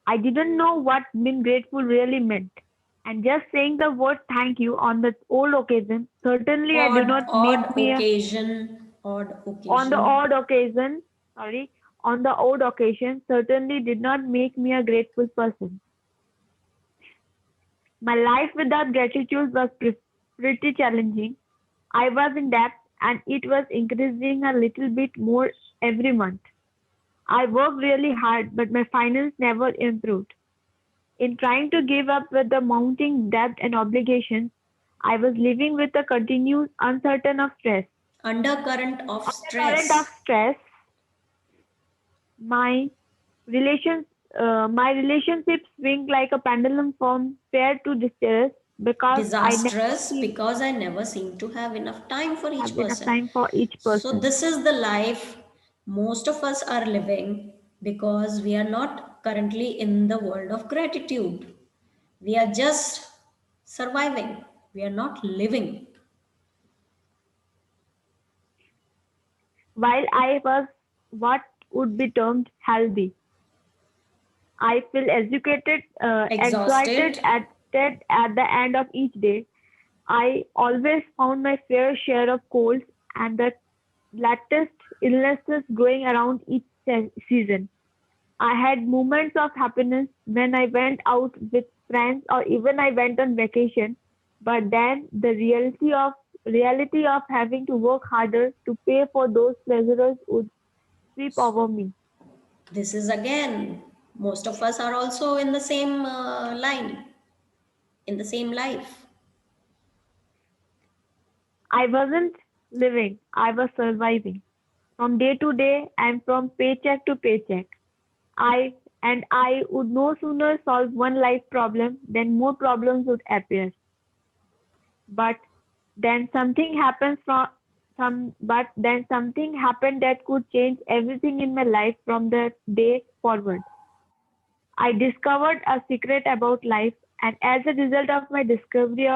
S2: I didn't know what being grateful really meant. And just saying the word thank you on the old occasion certainly I did
S1: Odd,
S2: not make
S1: odd
S2: me a,
S1: occasion, odd
S2: on the
S1: occasion.
S2: odd occasion, sorry, on the odd occasion certainly did not make me a grateful person. My life without gratitude was pretty challenging. I was in debt and it was increasing a little bit more every month. I worked really hard, but my finance never improved. In trying to give up with the mounting debt and obligations, I was living with a continuous uncertain of stress.
S1: Undercurrent of
S2: On the current of
S1: stress.
S2: stress, my relations, my relationships swing like a pendulum from fair to distress because I never
S1: Disastrous
S2: seem
S1: because I never seem to have enough time for
S2: to
S1: each
S2: have enough
S1: person.
S2: time for each
S1: So,
S2: person.
S1: this is the life most of us are living because we are not currently in the world of gratitude. We are just surviving, we are not living.
S2: While I was what would be termed healthy, I feel educated, excited
S1: Exhausted.
S2: at the end of each day. I always found my fair share of colds and the latest illnesses going around each season. I had moments of happiness when I went out with friends or even I went on vacation, but then the reality of having to work harder to pay for those pleasures would sweep over me.
S1: This is again, most of us are also in the same line, in the same life.
S2: I wasn't living, I was surviving from day to day and from paycheck to paycheck. I would no sooner solve one life problem than more problems would appear. But then something happens from but then something happened that could change everything in my life from that day forward. I discovered a secret about life, and as a result of my discovery,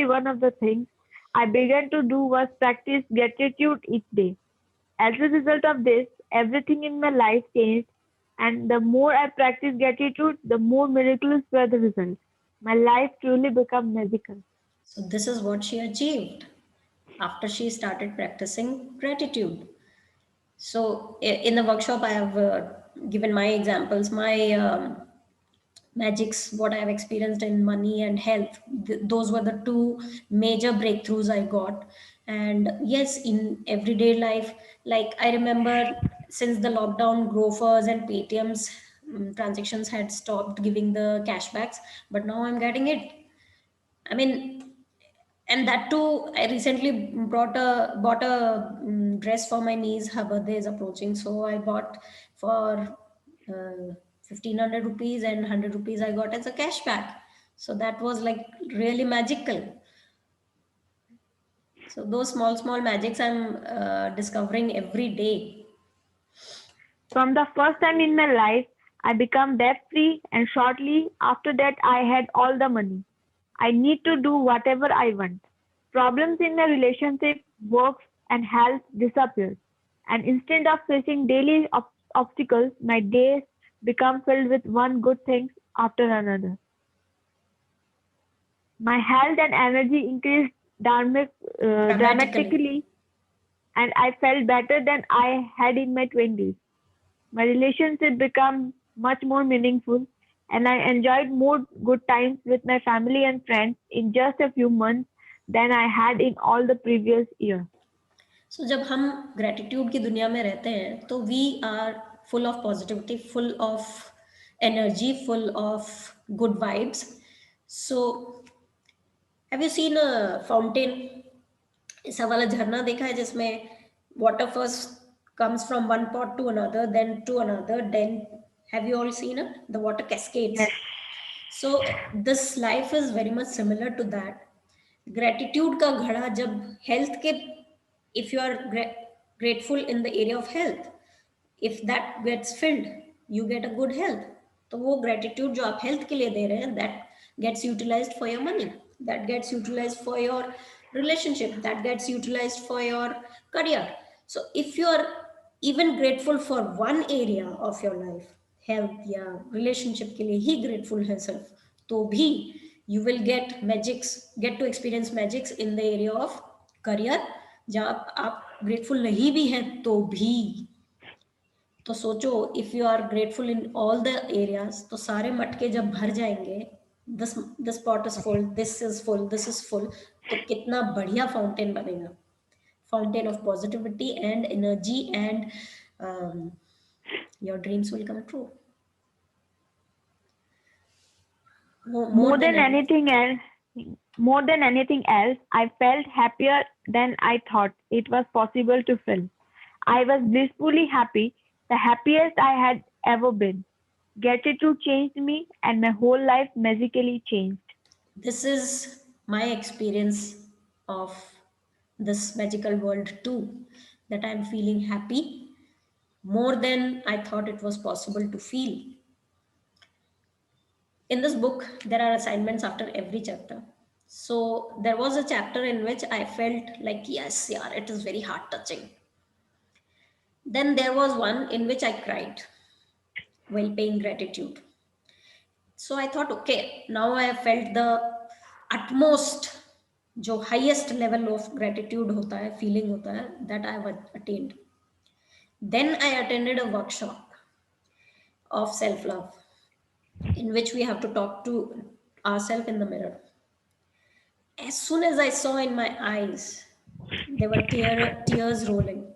S2: one of the things I began to do was practice gratitude each day. As a result of this, everything in my life changed, and the more I practiced gratitude, the more miraculous were the results. My life truly became magical.
S1: So, this is what she achieved after she started practicing gratitude. So, in the workshop, I have given my examples, my magics, what I have experienced in money and health. Those were the two major breakthroughs I got. And yes, in everyday life, like I remember since the lockdown, Grofers and Paytms transactions had stopped giving the cashbacks, but now I'm getting it. I mean, and that too, I recently bought a dress for my niece. Her birthday is approaching, so I bought for 1,500 rupees, and 100 rupees I got as a cashback. So that was like really magical. So those small magics I'm discovering every day.
S2: From the first time in my life, I became debt free, and shortly after that, I had all the money. I need to do whatever I want. Problems in my relationship, work, and health disappeared. And instead of facing daily obstacles, my days become filled with one good thing after another. My health and energy increased
S1: Dramatically.
S2: dramatically, and I felt better than I had in my 20s. My relationship became much more meaningful, and I enjoyed more good times with my family and friends in just a few months than I had in all the previous year.
S1: So जब हम ग्रेटिट्यूड की दुनिया में रहते हैं तो we are full of positivity, full of energy, full of good vibes. So have you seen a fountain, ऐसा वाला झरना देखा है जिसमें water first comes from one pot to another, then to another, then have you all seen it, the water cascades?
S2: Yes.
S1: So this life is very much similar to that. Gratitude का घड़ा जब health के, if you are grateful in the area of health, if that gets filled, you get a good health. तो वो gratitude जो आप health के लिए दे रहे हैं, that gets utilized for your money, that gets utilized for your relationship, that gets utilized for your career. So if you are even grateful for one area of your life, health या relationship के लिए ही grateful है सिर्फ, तो भी you will get to experience magics in the area of career. जहाँ आप grateful नहीं भी हैं तो भी, तो सोचो, if you are grateful in all the areas, तो सारे मटके जब भर जाएंगे, this this pot is full, this is full, this is full, तो कितना बढ़िया फाउंटेन बनेगा, fountain of positivity and energy, and your dreams will come true
S2: More
S1: more than
S2: than
S1: anything.
S2: anything else, more than anything else, I felt happier than I thought it was possible to feel. I was blissfully happy, the happiest I had ever been. Gratitude changed me, and my whole life magically changed.
S1: This is my experience of this magical world too, that I'm feeling happy more than I thought it was possible to feel. In this book there are assignments after every chapter. So there was a chapter in which I felt like, yes, yeah, it is very heart touching. Then there was one in which I cried while paying gratitude. So I thought, okay, now I have felt the utmost, जो highest level of gratitude होता है, feeling होता है, that I have attained. Then I attended a workshop of self love in which we have to talk to ourselves in the mirror. As soon as I saw in my eyes, there were tears rolling.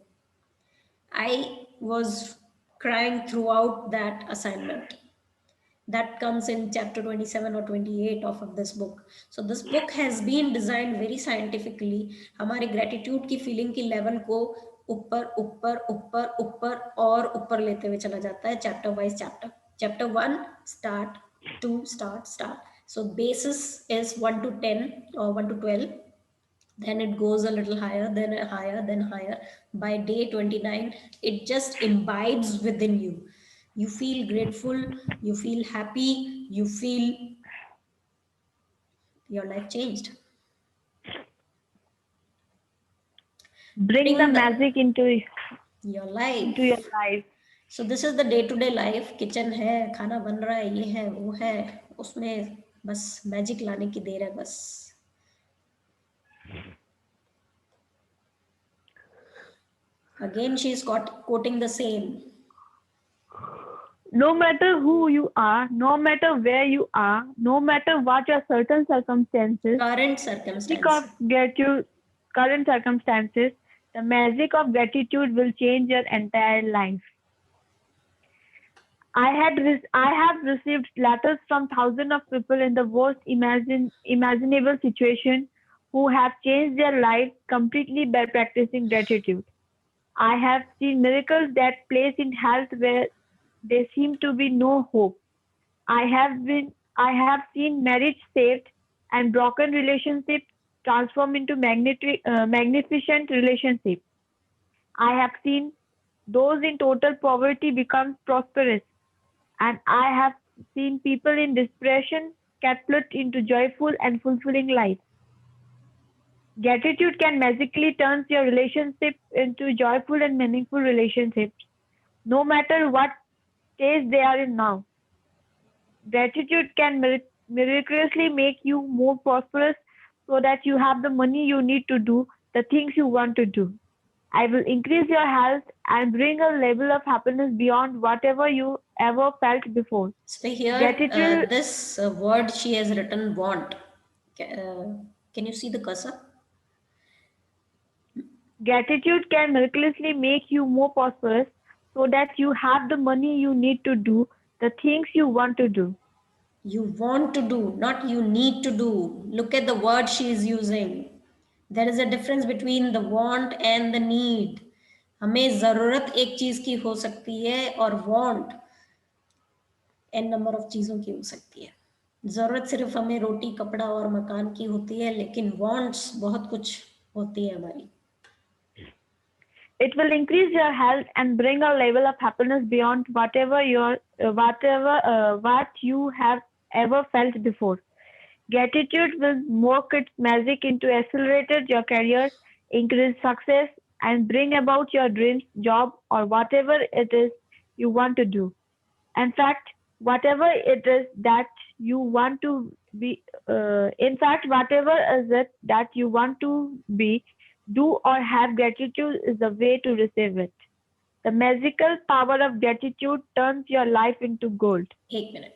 S1: I was crying throughout that assignment. That comes in chapter 27 or 28 of this book. So this book has been designed very scientifically. हमारे gratitude की feeling की level को ऊपर ऊपर ऊपर ऊपर और ऊपर लेते हुए चला जाता है, chapter wise chapter. Chapter 1 start, 2 start. So basis is 1 to 10 or 1 to 12, then it goes a little higher, then higher, then higher. By day 29 it just imbibes within you. You feel grateful, you feel happy, you feel your life changed.
S2: Bring the
S1: Bring the
S2: magic
S1: your
S2: into your
S1: life.
S2: life.
S1: So this is the day to day life. Kitchen है, खाना बन रहा है, ये है वो है, उसमें बस मैजिक लाने की देर है बस. Again she is quoting the same.
S2: No matter who you are, no matter where you are, no matter what your certain circumstances,
S1: Current
S2: magic of
S1: circumstance.
S2: gratitude, current circumstances, the magic of gratitude will change your entire life. I have received letters from thousands of people in the worst imaginable situation who have changed their lives completely by practicing gratitude. I have seen miracles that place in health where there seemed to be no hope. I have seen marriage saved and broken relationships transform into magnificent relationships. I have seen those in total poverty become prosperous, and I have seen people in depression catapult into joyful and fulfilling lives. Gratitude can magically turn your relationship into joyful and meaningful relationships, no matter what stage they are in now. Gratitude can miraculously make you more prosperous so that you have the money you need to do the things you want to do. I will increase your health and bring a level of happiness beyond whatever you ever felt before.
S1: So here,
S2: Gratitude,
S1: this word she has written want. Can you see the cursor?
S2: gratitude can miraculously make you more prosperous so that you have the money you need to do the things you want to do.
S1: You want to do, not you need to do. Look at the word she is using. There is a difference between the want and the need. हमें ज़रूरत एक चीज़ की हो सकती है और want N number of चीज़ों की हो सकती है. ज़रूरत सिर्फ हमें रोटी कपड़ा और मकान की होती है, लेकिन wants बहुत कुछ होती है हमारी.
S2: It will increase your health and bring a level of happiness beyond what you have ever felt before. Gratitude will work its magic into accelerated your career, increase success, and bring about your dreams, job, or whatever it is you want to do. In fact, whatever it is that you want to whatever is it that you want to be, do or have gratitude is the way to receive it. The magical power of gratitude turns your life into gold.
S1: एक minute.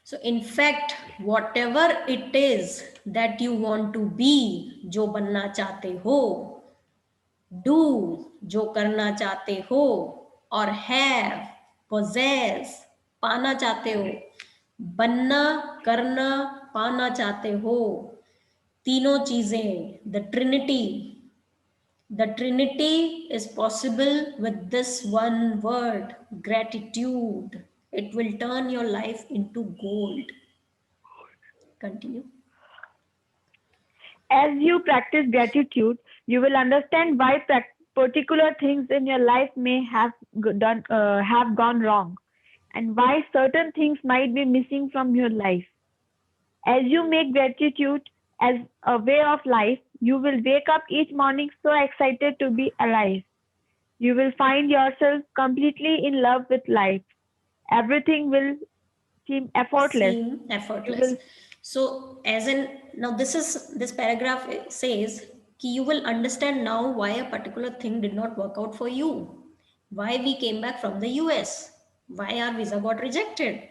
S1: So in fact, whatever it is that you want to be, जो बनना चाहते हो, do जो करना चाहते हो, और have possess पाना चाहते हो, बनना करना पाना चाहते हो, तीनों चीजें, the trinity is possible with this one word, gratitude. It will turn your life into gold. Continue.
S2: As you practice gratitude, you will understand why particular things in your life may have gone wrong, and why certain things might be missing from your life. As you make gratitude as a way of life, you will wake up each morning so excited to be alive. You will find yourself completely in love with life. Everything will seem effortless.
S1: Seem
S2: You
S1: effortless.
S2: will
S1: So, as in, now this paragraph says कि you will understand now why a particular thing did not work out for you, why we came back from the US, why our visa got rejected.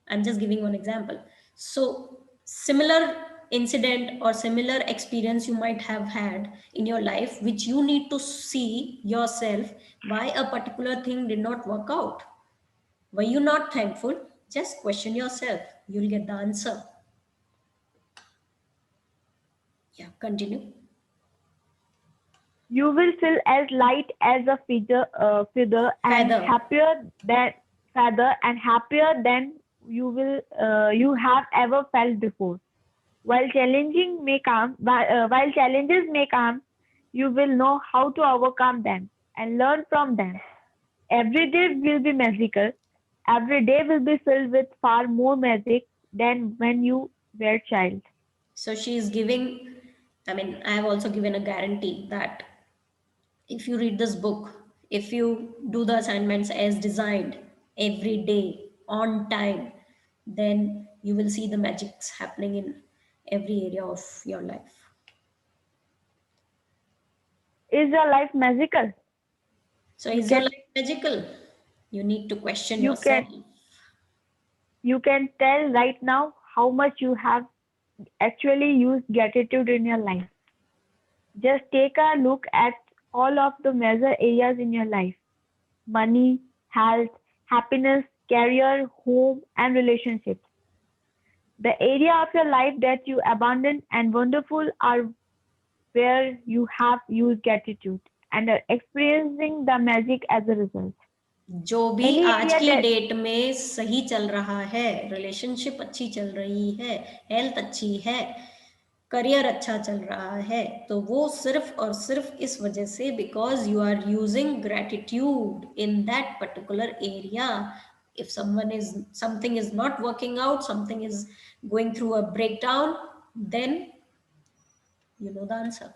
S1: I'm just giving one example. So, similar incident or similar experience you might have had in your life, which you need to see yourself why a particular thing did not work out. Were you not thankful? Just question yourself. You'll get the answer. Yeah, continue.
S2: you will feel as light as a feather and
S1: Feather.
S2: happier than you have ever felt before. While challenges may come, you will know how to overcome them and learn from them. Every day will be magical. Every day will be filled with far more magic than when you were a child.
S1: So she is giving, I mean, I have also given a guarantee that if you read this book, if you do the assignments as designed every day on time, then you will see the magics happening in every area of your life.
S2: Is your life magical?
S1: So
S2: You
S1: is your
S2: can
S1: life magical? You need to question
S2: you
S1: yourself.
S2: can you can tell right now how much you have actually used gratitude in your life. Just take a look at all of the major areas in your life: money, health, happiness, career, home, and relationships. The area of your life that you abandoned and wonderful are where you have used gratitude and are experiencing the magic as a result.
S1: जो भी
S2: Any
S1: आज
S2: area
S1: की
S2: that
S1: date में सही चल रहा है, relationship अच्छी चल रही है, हेल्थ अच्छी है, करियर अच्छा चल रहा है, तो वो सिर्फ और सिर्फ इस वजह से because you are using gratitude in that particular area. If something is not working out, something is going through a breakdown, then you know the answer.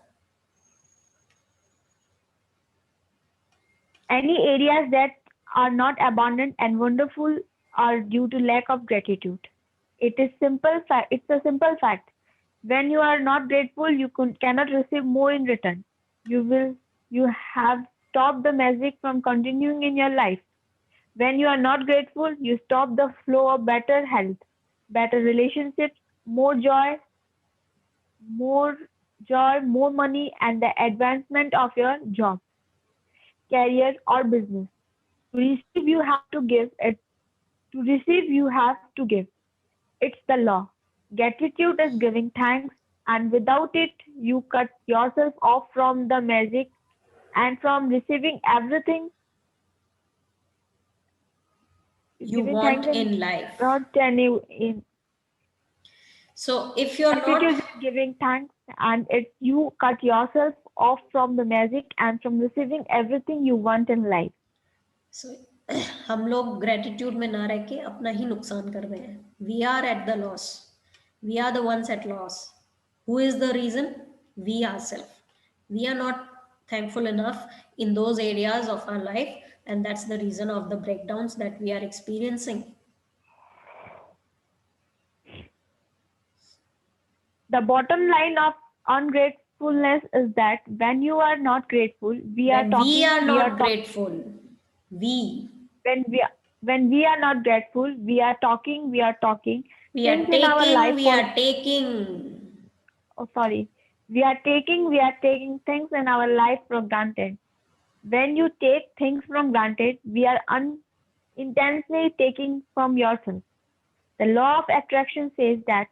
S2: any areas that are not abundant and wonderful are due to lack of gratitude. It's a simple fact. When you are not grateful, cannot receive more in return. You will you have stopped the magic from continuing in your life. When you are not grateful, you stop the flow of better health, better relationships, more more money, and the advancement of your job, career, or business. To receive, you have to give. To receive, you have to give. It's the law. Gratitude is giving thanks, and without it, you cut yourself off from the magic and from receiving everything.
S1: You
S2: Giving
S1: want
S2: thanks and
S1: in life.
S2: not any in
S1: So if you're not,
S2: gratitude is giving thanks, and it you cut yourself off from the magic and from receiving everything you want in life.
S1: so हम लोग gratitude में ना रह के अपना ही नुकसान कर रहे हैं. We are at the loss, we are the ones at loss. Who is the reason? We are self. We are not thankful enough in those areas of our life, and that's the reason of the breakdowns that we are experiencing.
S2: The bottom line of ungratefulness is that when you are not grateful,
S1: When we are not grateful, we
S2: when we when we are not grateful, we are talking
S1: we
S2: things
S1: are
S2: in our
S1: taking,
S2: life
S1: we
S2: for
S1: are taking.
S2: oh sorry, we are taking things in our life for granted. When you take things from granted, we are unintentionally taking from yourself. The law of attraction says that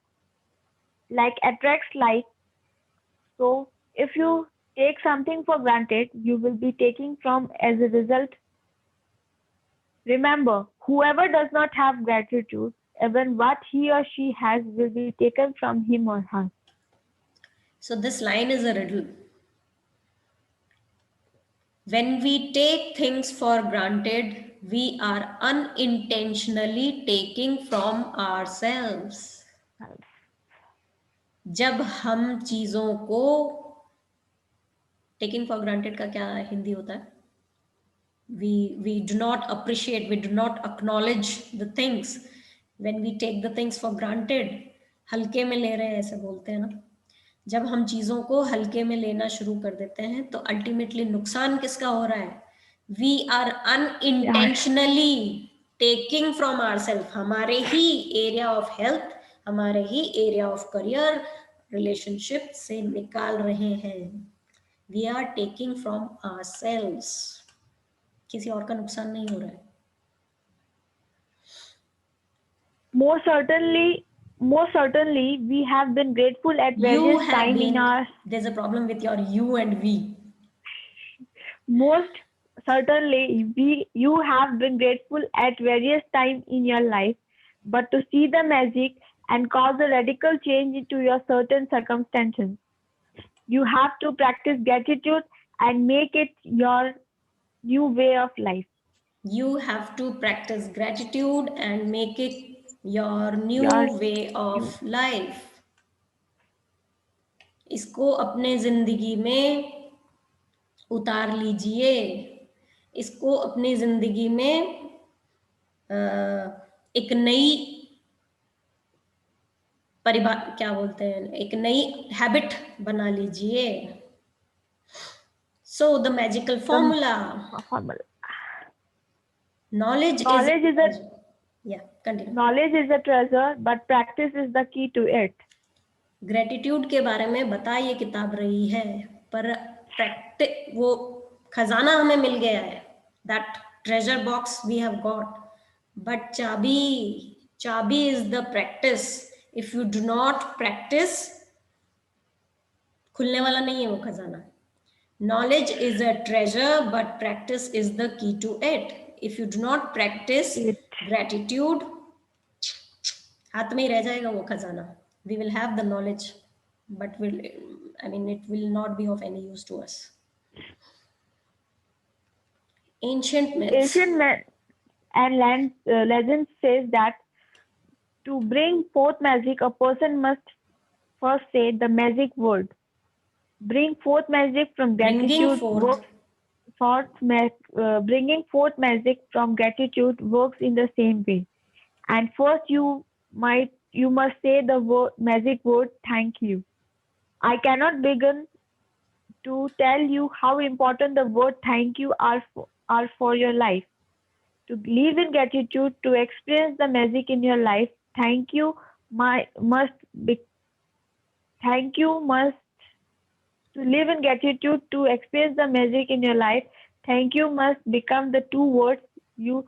S2: like attracts like. So if you take something for granted, you will be taking from as a result. Remember, whoever does not have gratitude, even what he or she has will be taken from him or her.
S1: So this line is a riddle. When we take things for granted, we are unintentionally taking from ourselves. जब हम चीज़ों को, taking for granted का क्या हिंदी होता है? We do not appreciate, we do not acknowledge the things. When we take the things for granted, हल्के में ले रहे हैं ऐसे बोलते हैं ना. जब हम चीज़ों को हल्के में लेना शुरू कर देते हैं तो अल्टीमेटली नुकसान किसका हो रहा है? We are
S2: Yeah.
S1: Unintentionally taking from our self. हमारे ही एरिया ऑफ हेल्थ, हमारे ही एरिया ऑफ करियर, रिलेशनशिप से निकाल रहे हैं. We are taking from our selves. किसी और का नुकसान नहीं हो रहा है.
S2: Most certainly, we have been grateful at
S1: You
S2: various
S1: have
S2: time in
S1: been,
S2: our
S1: there's a problem with your you and we.
S2: most certainly you have been grateful at various time in your life, but to see the magic and cause a radical change into your certain circumstances, you have to practice gratitude and make it your new way of life.
S1: You have to practice gratitude and make it your
S2: Your
S1: new way
S2: new
S1: of life. इसको अपने जिंदगी में उतार लीजिए. इसको अपनी जिंदगी में एक नई क्या बोलते हैं, एक नई हैबिट बना लीजिए. So the magical
S2: The
S1: formula:
S2: formula.
S1: knowledge is
S2: Knowledge is a
S1: yeah, continue.
S2: knowledge is a treasure, but practice is the key to it.
S1: Gratitude के बारे में बता ये किताब रही है, पर प्रैक्टिस, वो खजाना हमें मिल गया है, that treasure box we have got, but चाबी is the practice. If you do not practice, खुलने वाला नहीं है वो खजाना. Knowledge is a treasure, but practice is the key to it. If you do not practice
S2: It
S1: gratitude, हाथ में ही रह जाएगा वो खजाना. We will have the knowledge, but it will not be of any use to us. Ancient myths.
S2: ancient men and legends says that to bring forth magic, a person must first say the magic word. Bring forth magic from
S1: Bringing
S2: gratitude
S1: forth.
S2: works. Bringing forth magic from gratitude works in the same way. And first, you must say the magic word thank you. I cannot begin to tell you how important the word thank you are for your life. To live in gratitude, to experience the magic in your life, thank you must be thank you must to live in gratitude, to experience the magic in your life, thank you must become the two words you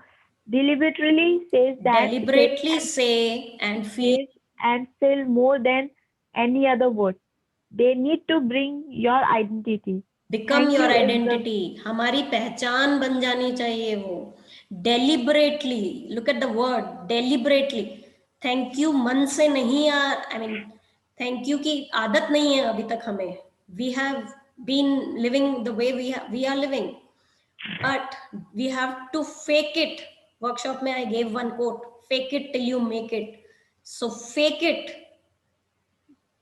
S2: deliberately
S1: Deliberately say and feel.
S2: says and feel more than any other word. They need to bring your identity.
S1: Become
S2: Thank
S1: your
S2: you is the
S1: identity. हमारी पहचान बन जानी चाहिए वो. Deliberately. Look at the word deliberately. Thank you मन से नहीं यार. Thank you की आदत नहीं है अभी तक हमें. We have been living the way we are living, but we have to fake it. Workshop में I gave one quote: fake it till you make it. So fake it.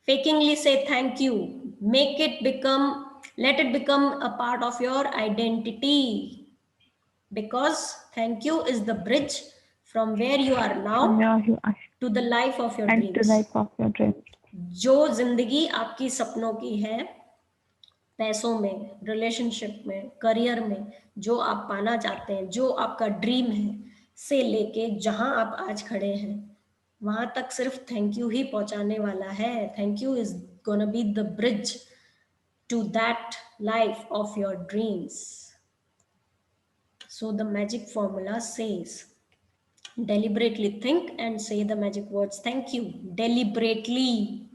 S1: Fakingly say thank you. Let it become a part of your identity, because thank you is the bridge from where you are now
S2: from your
S1: to the life of your
S2: and to
S1: dreams.
S2: life of your dreams.
S1: जो जिंदगी आपकी सपनों की है, पैसों में, relationship में, career में, जो आप पाना चाहते हैं, जो आपका ड्रीम है, से लेके जहां आप आज खड़े हैं, वहां तक सिर्फ थैंक यू ही पहुंचाने वाला है. Thank you is gonna be the bridge to that life of your dreams. So the magic formula says, deliberately think and say the magic words thank you. Deliberately.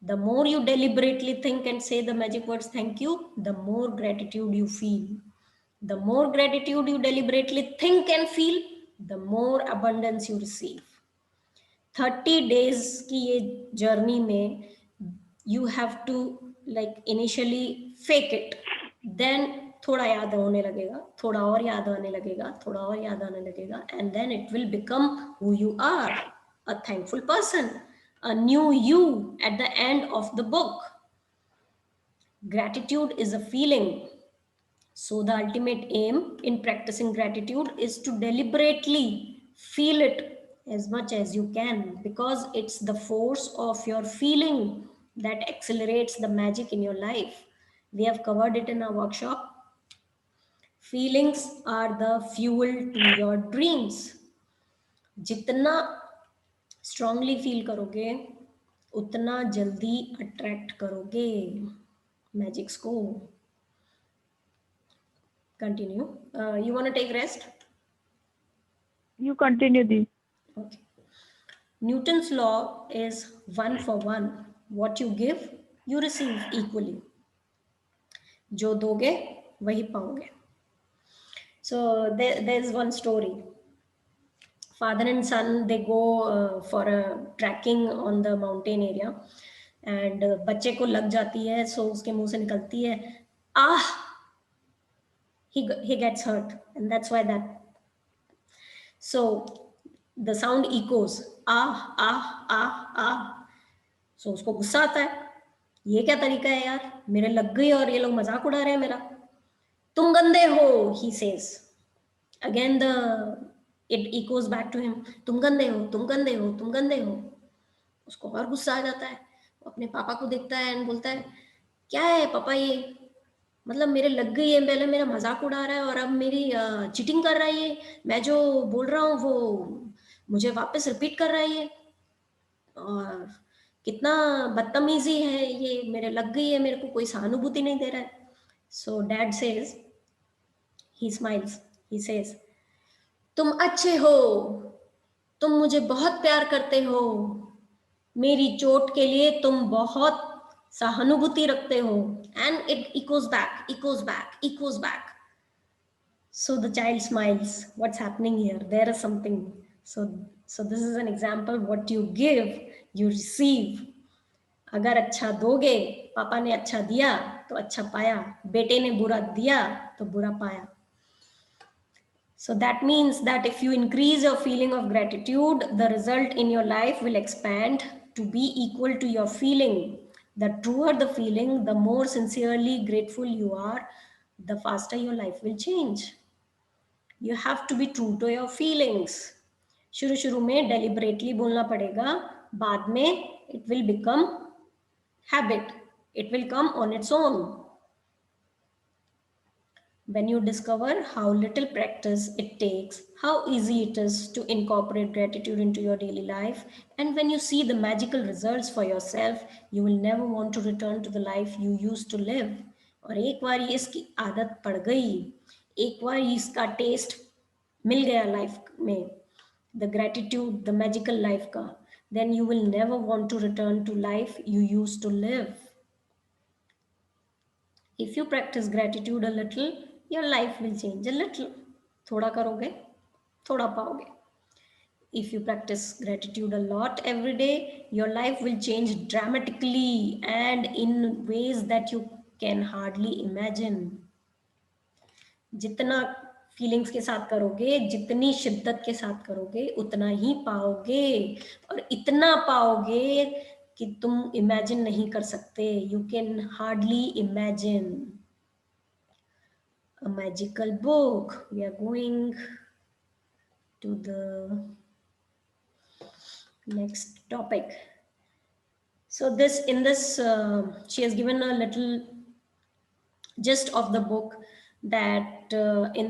S1: The more you deliberately think and say the magic words thank you, the more gratitude you feel. The more gratitude you deliberately think and feel, the more abundance you receive. 30 days की ये journey में you have to initially fake it, then थोड़ा याद होने लगेगा, थोड़ा और याद आने लगेगा, थोड़ा और याद आने लगेगा, and then it will become who you are, a thankful person, a new you at the end of the book. Gratitude is a feeling. So the ultimate aim in practicing gratitude is to deliberately feel it as much as you can, because it's the force of your feeling that accelerates the magic in your life. We have covered it in our workshop. Feelings are the fuel to your dreams. जितना strongly feel करोगे, उतना जल्दी attract करोगे magics को. Continue. You want to take rest?
S2: You continue this.
S1: Okay. Newton's law is 1 for 1. What you give, you receive equally. जो दोगे वही पाओगे. So there's one story. Father and son, they go for a trekking on the mountain area, and बच्चे को लग जाती है, so उसके मुंह से निकलती है ah. He gets hurt, and that's why that. So the sound echoes ah ah ah ah. So उसको गुस्सा आता है, ये क्या तरीका है यार, मेरे लग गई और ये लोग मजाक उड़ा रहे हैं मेरा. तुम गंदे हो, he says. Again it echoes back to him, तुम गंदे हो, तुम गंदे हो, तुम गंदे हो. उसको और गुस्सा आ जाता है, वो अपने पापा को देखता है एंड बोलता है, क्या है पापा ये, मतलब मेरे लग गई है, पहले मेरा मजाक उड़ा रहा है और अब मेरी चीटिंग कर रहा है ये, मैं जो बोल रहा हूँ वो मुझे वापस रिपीट कर रहा है ये, और कितना बदतमीजी है ये, मेरे लग गई है, मेरे को कोई सहानुभूति नहीं दे रहा है. So dad says, he smiles, he says, तुम अच्छे हो, तुम मुझे बहुत प्यार करते हो, मेरी चोट के लिए तुम बहुत सहानुभूति रखते हो. And it echoes back, echoes back, echoes back. So the child smiles. What's happening here? There is something. So this is an example. What you give, you receive. अगर अच्छा दोगे, पापा ने अच्छा दिया तो अच्छा पाया, बेटे ने बुरा दिया तो बुरा पाया. So that means that if you increase your feeling of gratitude, the result in your life will expand to be equal to your feeling. The truer the feeling, the more sincerely grateful you are, the faster your life will change. You have to be true to your feelings. शुरू शुरू में deliberately बोलना पड़ेगा, बाद में it will become habit. It will come on its own. When you discover how little practice it takes, how easy it is to incorporate gratitude into your daily life, and when you see the magical results for yourself, you will never want to return to the life you used to live. और एक बार ये इसकी आदत पड़ गई, एक बार इसका test मिल गया लाइफ में, the gratitude, the magical life का, then you will never want to return to life you used to live. If you practice gratitude a little, your life will change a little. थोड़ा करोगे, थोड़ा पाओगे. If you practice gratitude a lot every day, your life will change dramatically and in ways that you can hardly imagine. जितना feelings के साथ करोगे, जितनी शिद्दत के साथ करोगे, उतना ही पाओगे, और इतना पाओगे कि तुम इमेजिन नहीं कर सकते. You can hardly imagine. A magical book. We are going to the next topic. So this, in this, she has given a little gist of the book, that in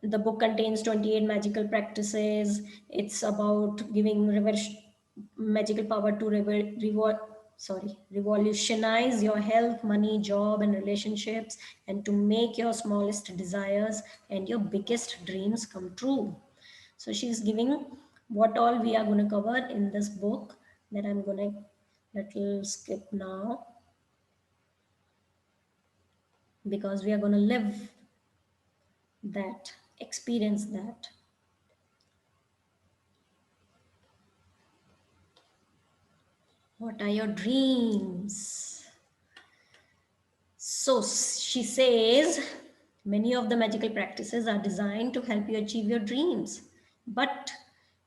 S1: the book contains 28 magical practices. It's about giving magical power to revolutionize your health, money, job, and relationships, and to make your smallest desires and your biggest dreams come true. So she's giving what all we are going to cover in this book, that I'm going to little skip now, because we are going to live that, experience that. What are your dreams? So she says, many of the magical practices are designed to help you achieve your dreams. But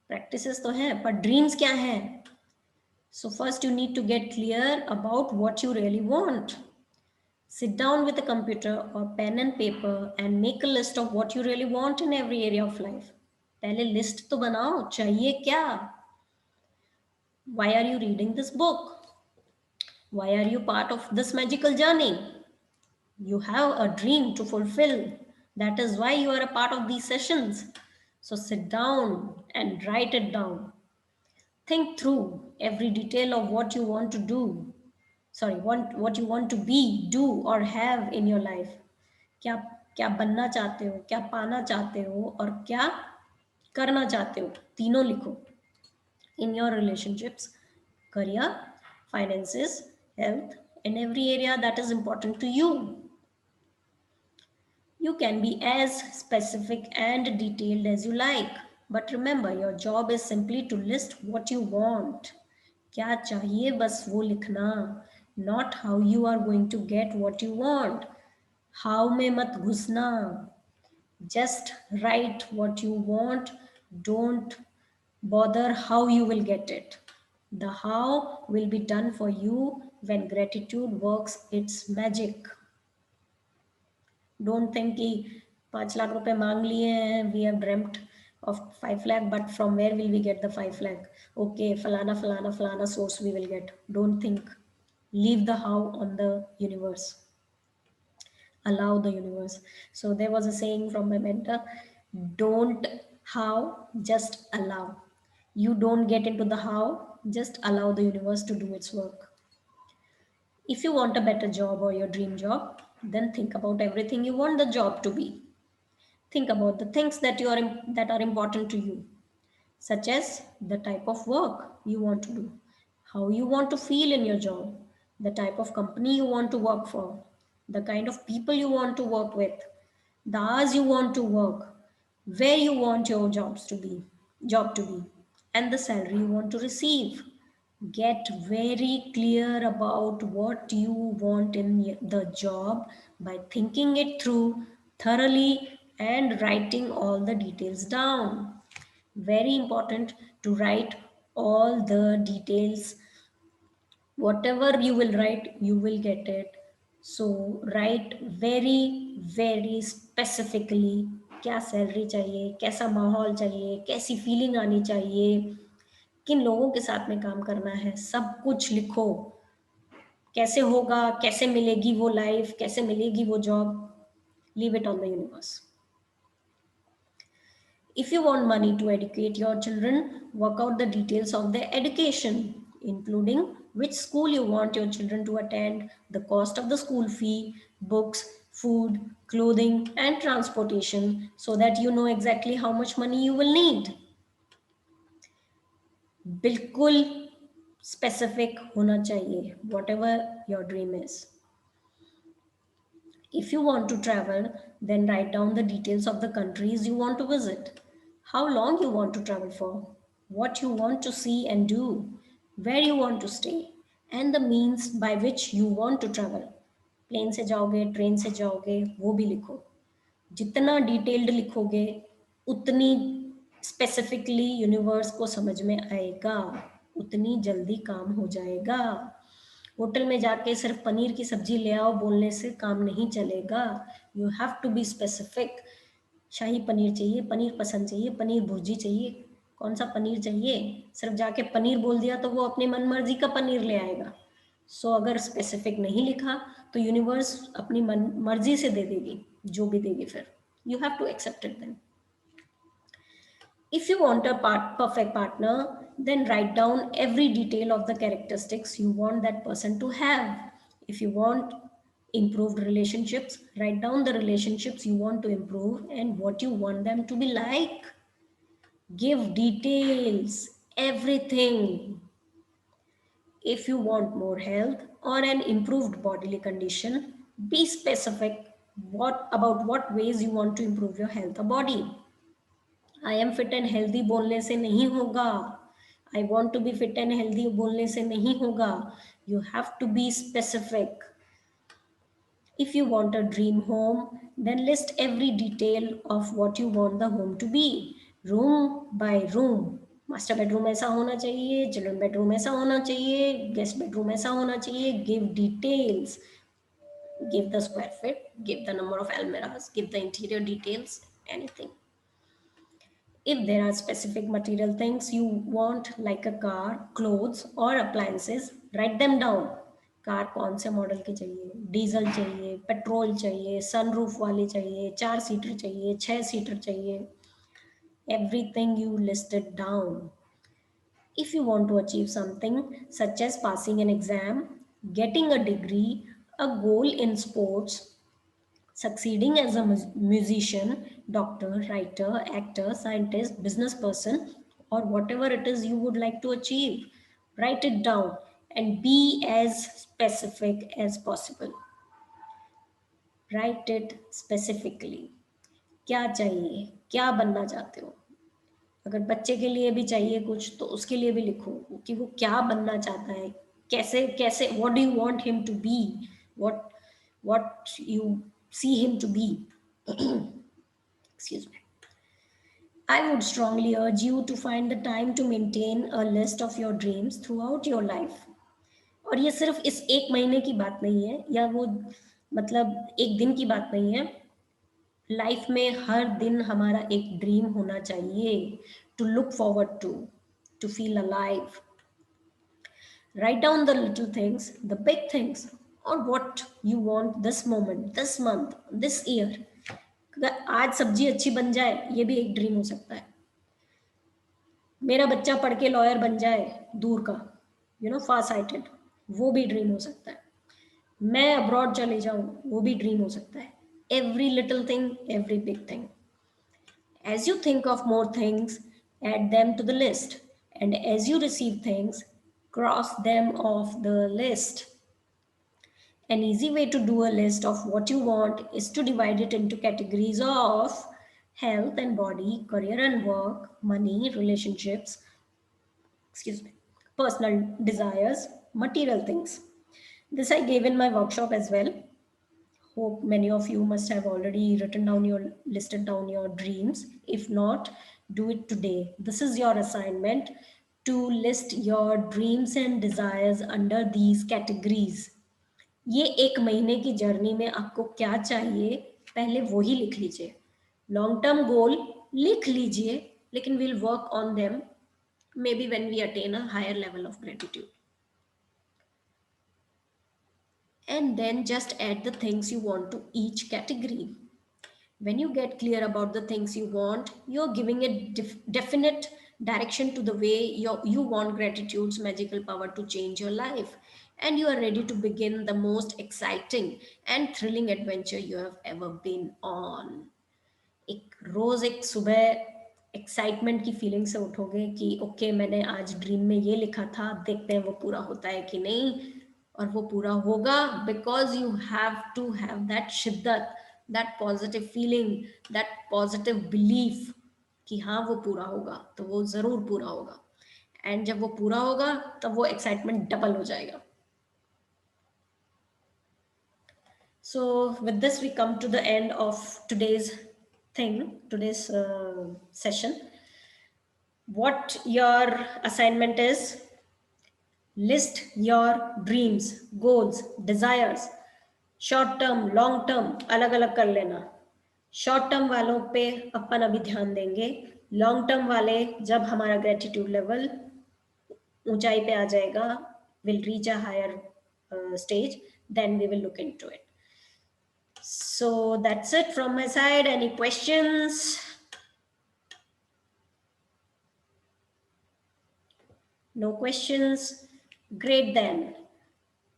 S1: practices तो है, but dreams क्या है? So first you need to get clear about what you really want. Sit down with a computer or pen and paper and make a list of what you really want in every area of life. पहले list तो बनाओ, चाहिए क्या? Why are you reading this book? Why are you part of this magical journey? You have a dream to fulfill. That is why you are a part of these sessions. So sit down and write it down. Think through every detail of what you want to do. What you want to be, do, or have in your life. क्या क्या बनना चाहते हो, क्या पाना चाहते हो, और क्या करना चाहते हो, तीनों लिखो. In your relationships, career, finances, health, in every area that is important to you. You can be as specific and detailed as you like, but remember, your job is simply to list what you want. क्या चाहिए बस वो लिखना, not how you are going to get what you want. How में मत घुसना. Just write what you want. Don't bother how you will get it. The how will be done for you when gratitude works its magic. Don't think कि 5 लाख रुपए मांग लिए हैं, we have dreamt of 5 lakh, but from where will we get the 5 lakh? Okay, falana source we will get. Don't think. Leave the how on the universe. Allow the universe. So there was a saying from my mentor, don't how, just allow. You don't get into the how, just allow the universe to do its work. If you want a better job or your dream job, then think about everything you want the job to be. Think about the things that are important to you, such as the type of work you want to do, how you want to feel in your job, the type of company you want to work for, the kind of people you want to work with, the hours you want to work, where you want your job to be, and the salary you want to receive. Get very clear about what you want in the job by thinking it through thoroughly and writing all the details down. Very important to write all the details. Whatever you will write, you will get it. So write very very specifically, क्या salary चाहिए, कैसा माहौल चाहिए, कैसी feeling आनी चाहिए, किन लोगों के साथ में काम करना है, सब कुछ लिखो। कैसे होगा, कैसे मिलेगी वो लाइफ, कैसे मिलेगी वो job, leave it on the universe. If you want money to educate your children, work out the details of their education, including which school you want your children to attend, the cost of the school fee, books, food, clothing, and transportation, so that you know exactly how much money you will need. बिल्कुल specific होना चाहिए, whatever your dream is. If you want to travel, then write down the details of the countries you want to visit, how long you want to travel for, what you want to see and do, where you want to stay, and the means by which you want to travel. Plane से जाओगे, train से जाओगे, वो भी लिखो। जितना detailed लिखोगे, उतनी स्पेसिफिकली यूनिवर्स को समझ में आएगा, उतनी जल्दी काम हो जाएगा। होटल में जाके सिर्फ पनीर की सब्जी ले आओ बोलने से काम नहीं चलेगा। You have to be specific. Shahi paneer चाहिए, पनीर पसंद चाहिए, पनीर भुर्जी चाहिए, कौन सा पनीर चाहिए। सिर्फ जाके पनीर बोल दिया तो वो अपनी मन मर्जी का पनीर ले आएगा। सो अगर स्पेसिफिक नहीं लिखा तो यूनिवर्स अपनी मन मर्जी से दे देगी जो भी देगी। फिर you have to accept it then. If you want a perfect partner, then write down every detail of the characteristics you want that person to have. If you want improved relationships, write down the relationships you want to improve and what you want them to be like. Give details, everything. If you want more health or an improved bodily condition, be specific what ways you want to improve your health or body. I am fit and healthy बोलने से नहीं होगा। I want to be fit and healthy बोलने से नहीं होगा। You have to be specific. If you want a dream home, then list every detail of what you want the home to be, room by room. Master bedroom ऐसा होना चाहिए, children bedroom ऐसा होना चाहिए, गेस्ट बेडरूम ऐसा होना चाहिए। Give details, give the square feet, give the number of almirahs, give the interior details, anything. If there are specific material things you want, like a car, clothes, or appliances, write them down. Car कौन से model की चाहिए, diesel चाहिए, petrol चाहिए, sunroof वाली चाहिए, 4 seater चाहिए, 6 seater चाहिए, everything you listed down. If you want to achieve something such as passing an exam, getting a degree, a goal in sports, succeeding as a musician, doctor, writer, actor, scientist, business person, or whatever it is you would like to achieve, write it down and be as specific as possible. Write it specifically. क्या चाहिए, क्या बनना चाहते हो। अगर बच्चे के लिए भी चाहिए कुछ तो उसके लिए भी लिखो कि वो क्या बनना चाहता है, कैसे कैसे, what do you want him to be, what what you see him to be. Excuse me. I would strongly urge you to find the time to maintain a list of your dreams throughout your life. और ये सिर्फ इस एक महीने की बात नहीं है, या वो मतलब एक दिन की बात नहीं है। लाइफ में हर दिन हमारा एक ड्रीम होना चाहिए to look forward to feel alive. Write down the little things, the big things, or what you want this moment, this month, this year. अगर आज सब्जी अच्छी बन जाए, ये भी एक ड्रीम हो सकता है. मेरा बच्चा पढ़ के लॉयर बन जाए, दूर का, फार साइटेड, वो भी ड्रीम हो सकता है. मैं अब्रॉड चले जाऊं, वो भी ड्रीम हो सकता है. Every little thing, every big thing. As you think of more things, add them to the list. And as you receive things, cross them off the list. An easy way to do a list of what you want is to divide it into categories of health and body, career and work, money, relationships, excuse me, personal desires, material things. This I gave in my workshop as well. Hope many of you must have already listed down your dreams. If not, do it today. This is your assignment to list your dreams and desires under these categories. ये एक महीने की journey में आपको क्या चाहिए, पहले वो ही लिख लीजिए. लॉन्ग टर्म गोल लिख लीजिए, लेकिन we'll work on them maybe when we attain a higher level of gratitude. And then just add the things you want to each category. When you get clear about the things you want, you're giving a definite direction to the way you want gratitude's magical power to change your life. And you are ready to begin the most exciting and thrilling adventure you have ever been on. एक रोज एक सुबह excitement की feeling से उठोगे कि okay मैंने आज dream में ये लिखा था, देखते हैं वो पूरा होता है कि नहीं. और वो पूरा होगा, because you have to have that शिद्दत, that positive feeling, that positive belief कि हाँ वो पूरा होगा, तो वो ज़रूर पूरा होगा. एंड जब वो पूरा होगा तब वो एक्साइटमेंट डबल हो जाएगा. So, with this, we come to the end of today's session. What your assignment is, list your dreams, goals, desires, short term, long term, अलग अलग कर लेना. शॉर्ट टर्म वालों पे अपन अभी ध्यान देंगे. लॉन्ग टर्म वाले जब हमारा ग्रेटिट्यूड लेवल ऊंचाई पे आ जाएगा, will reach a higher stage, then we will look into it. So that's it from my side. Any questions? No questions? Great then.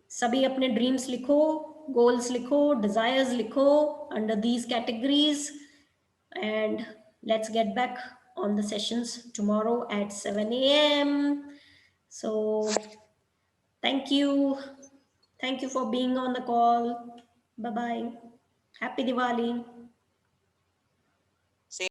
S1: सभी अपने dreams लिखो, goals लिखो, desires लिखो under these categories, and let's get back on the sessions tomorrow at 7 a.m. So thank you. Thank you for being on the call. Bye-bye. Happy Diwali.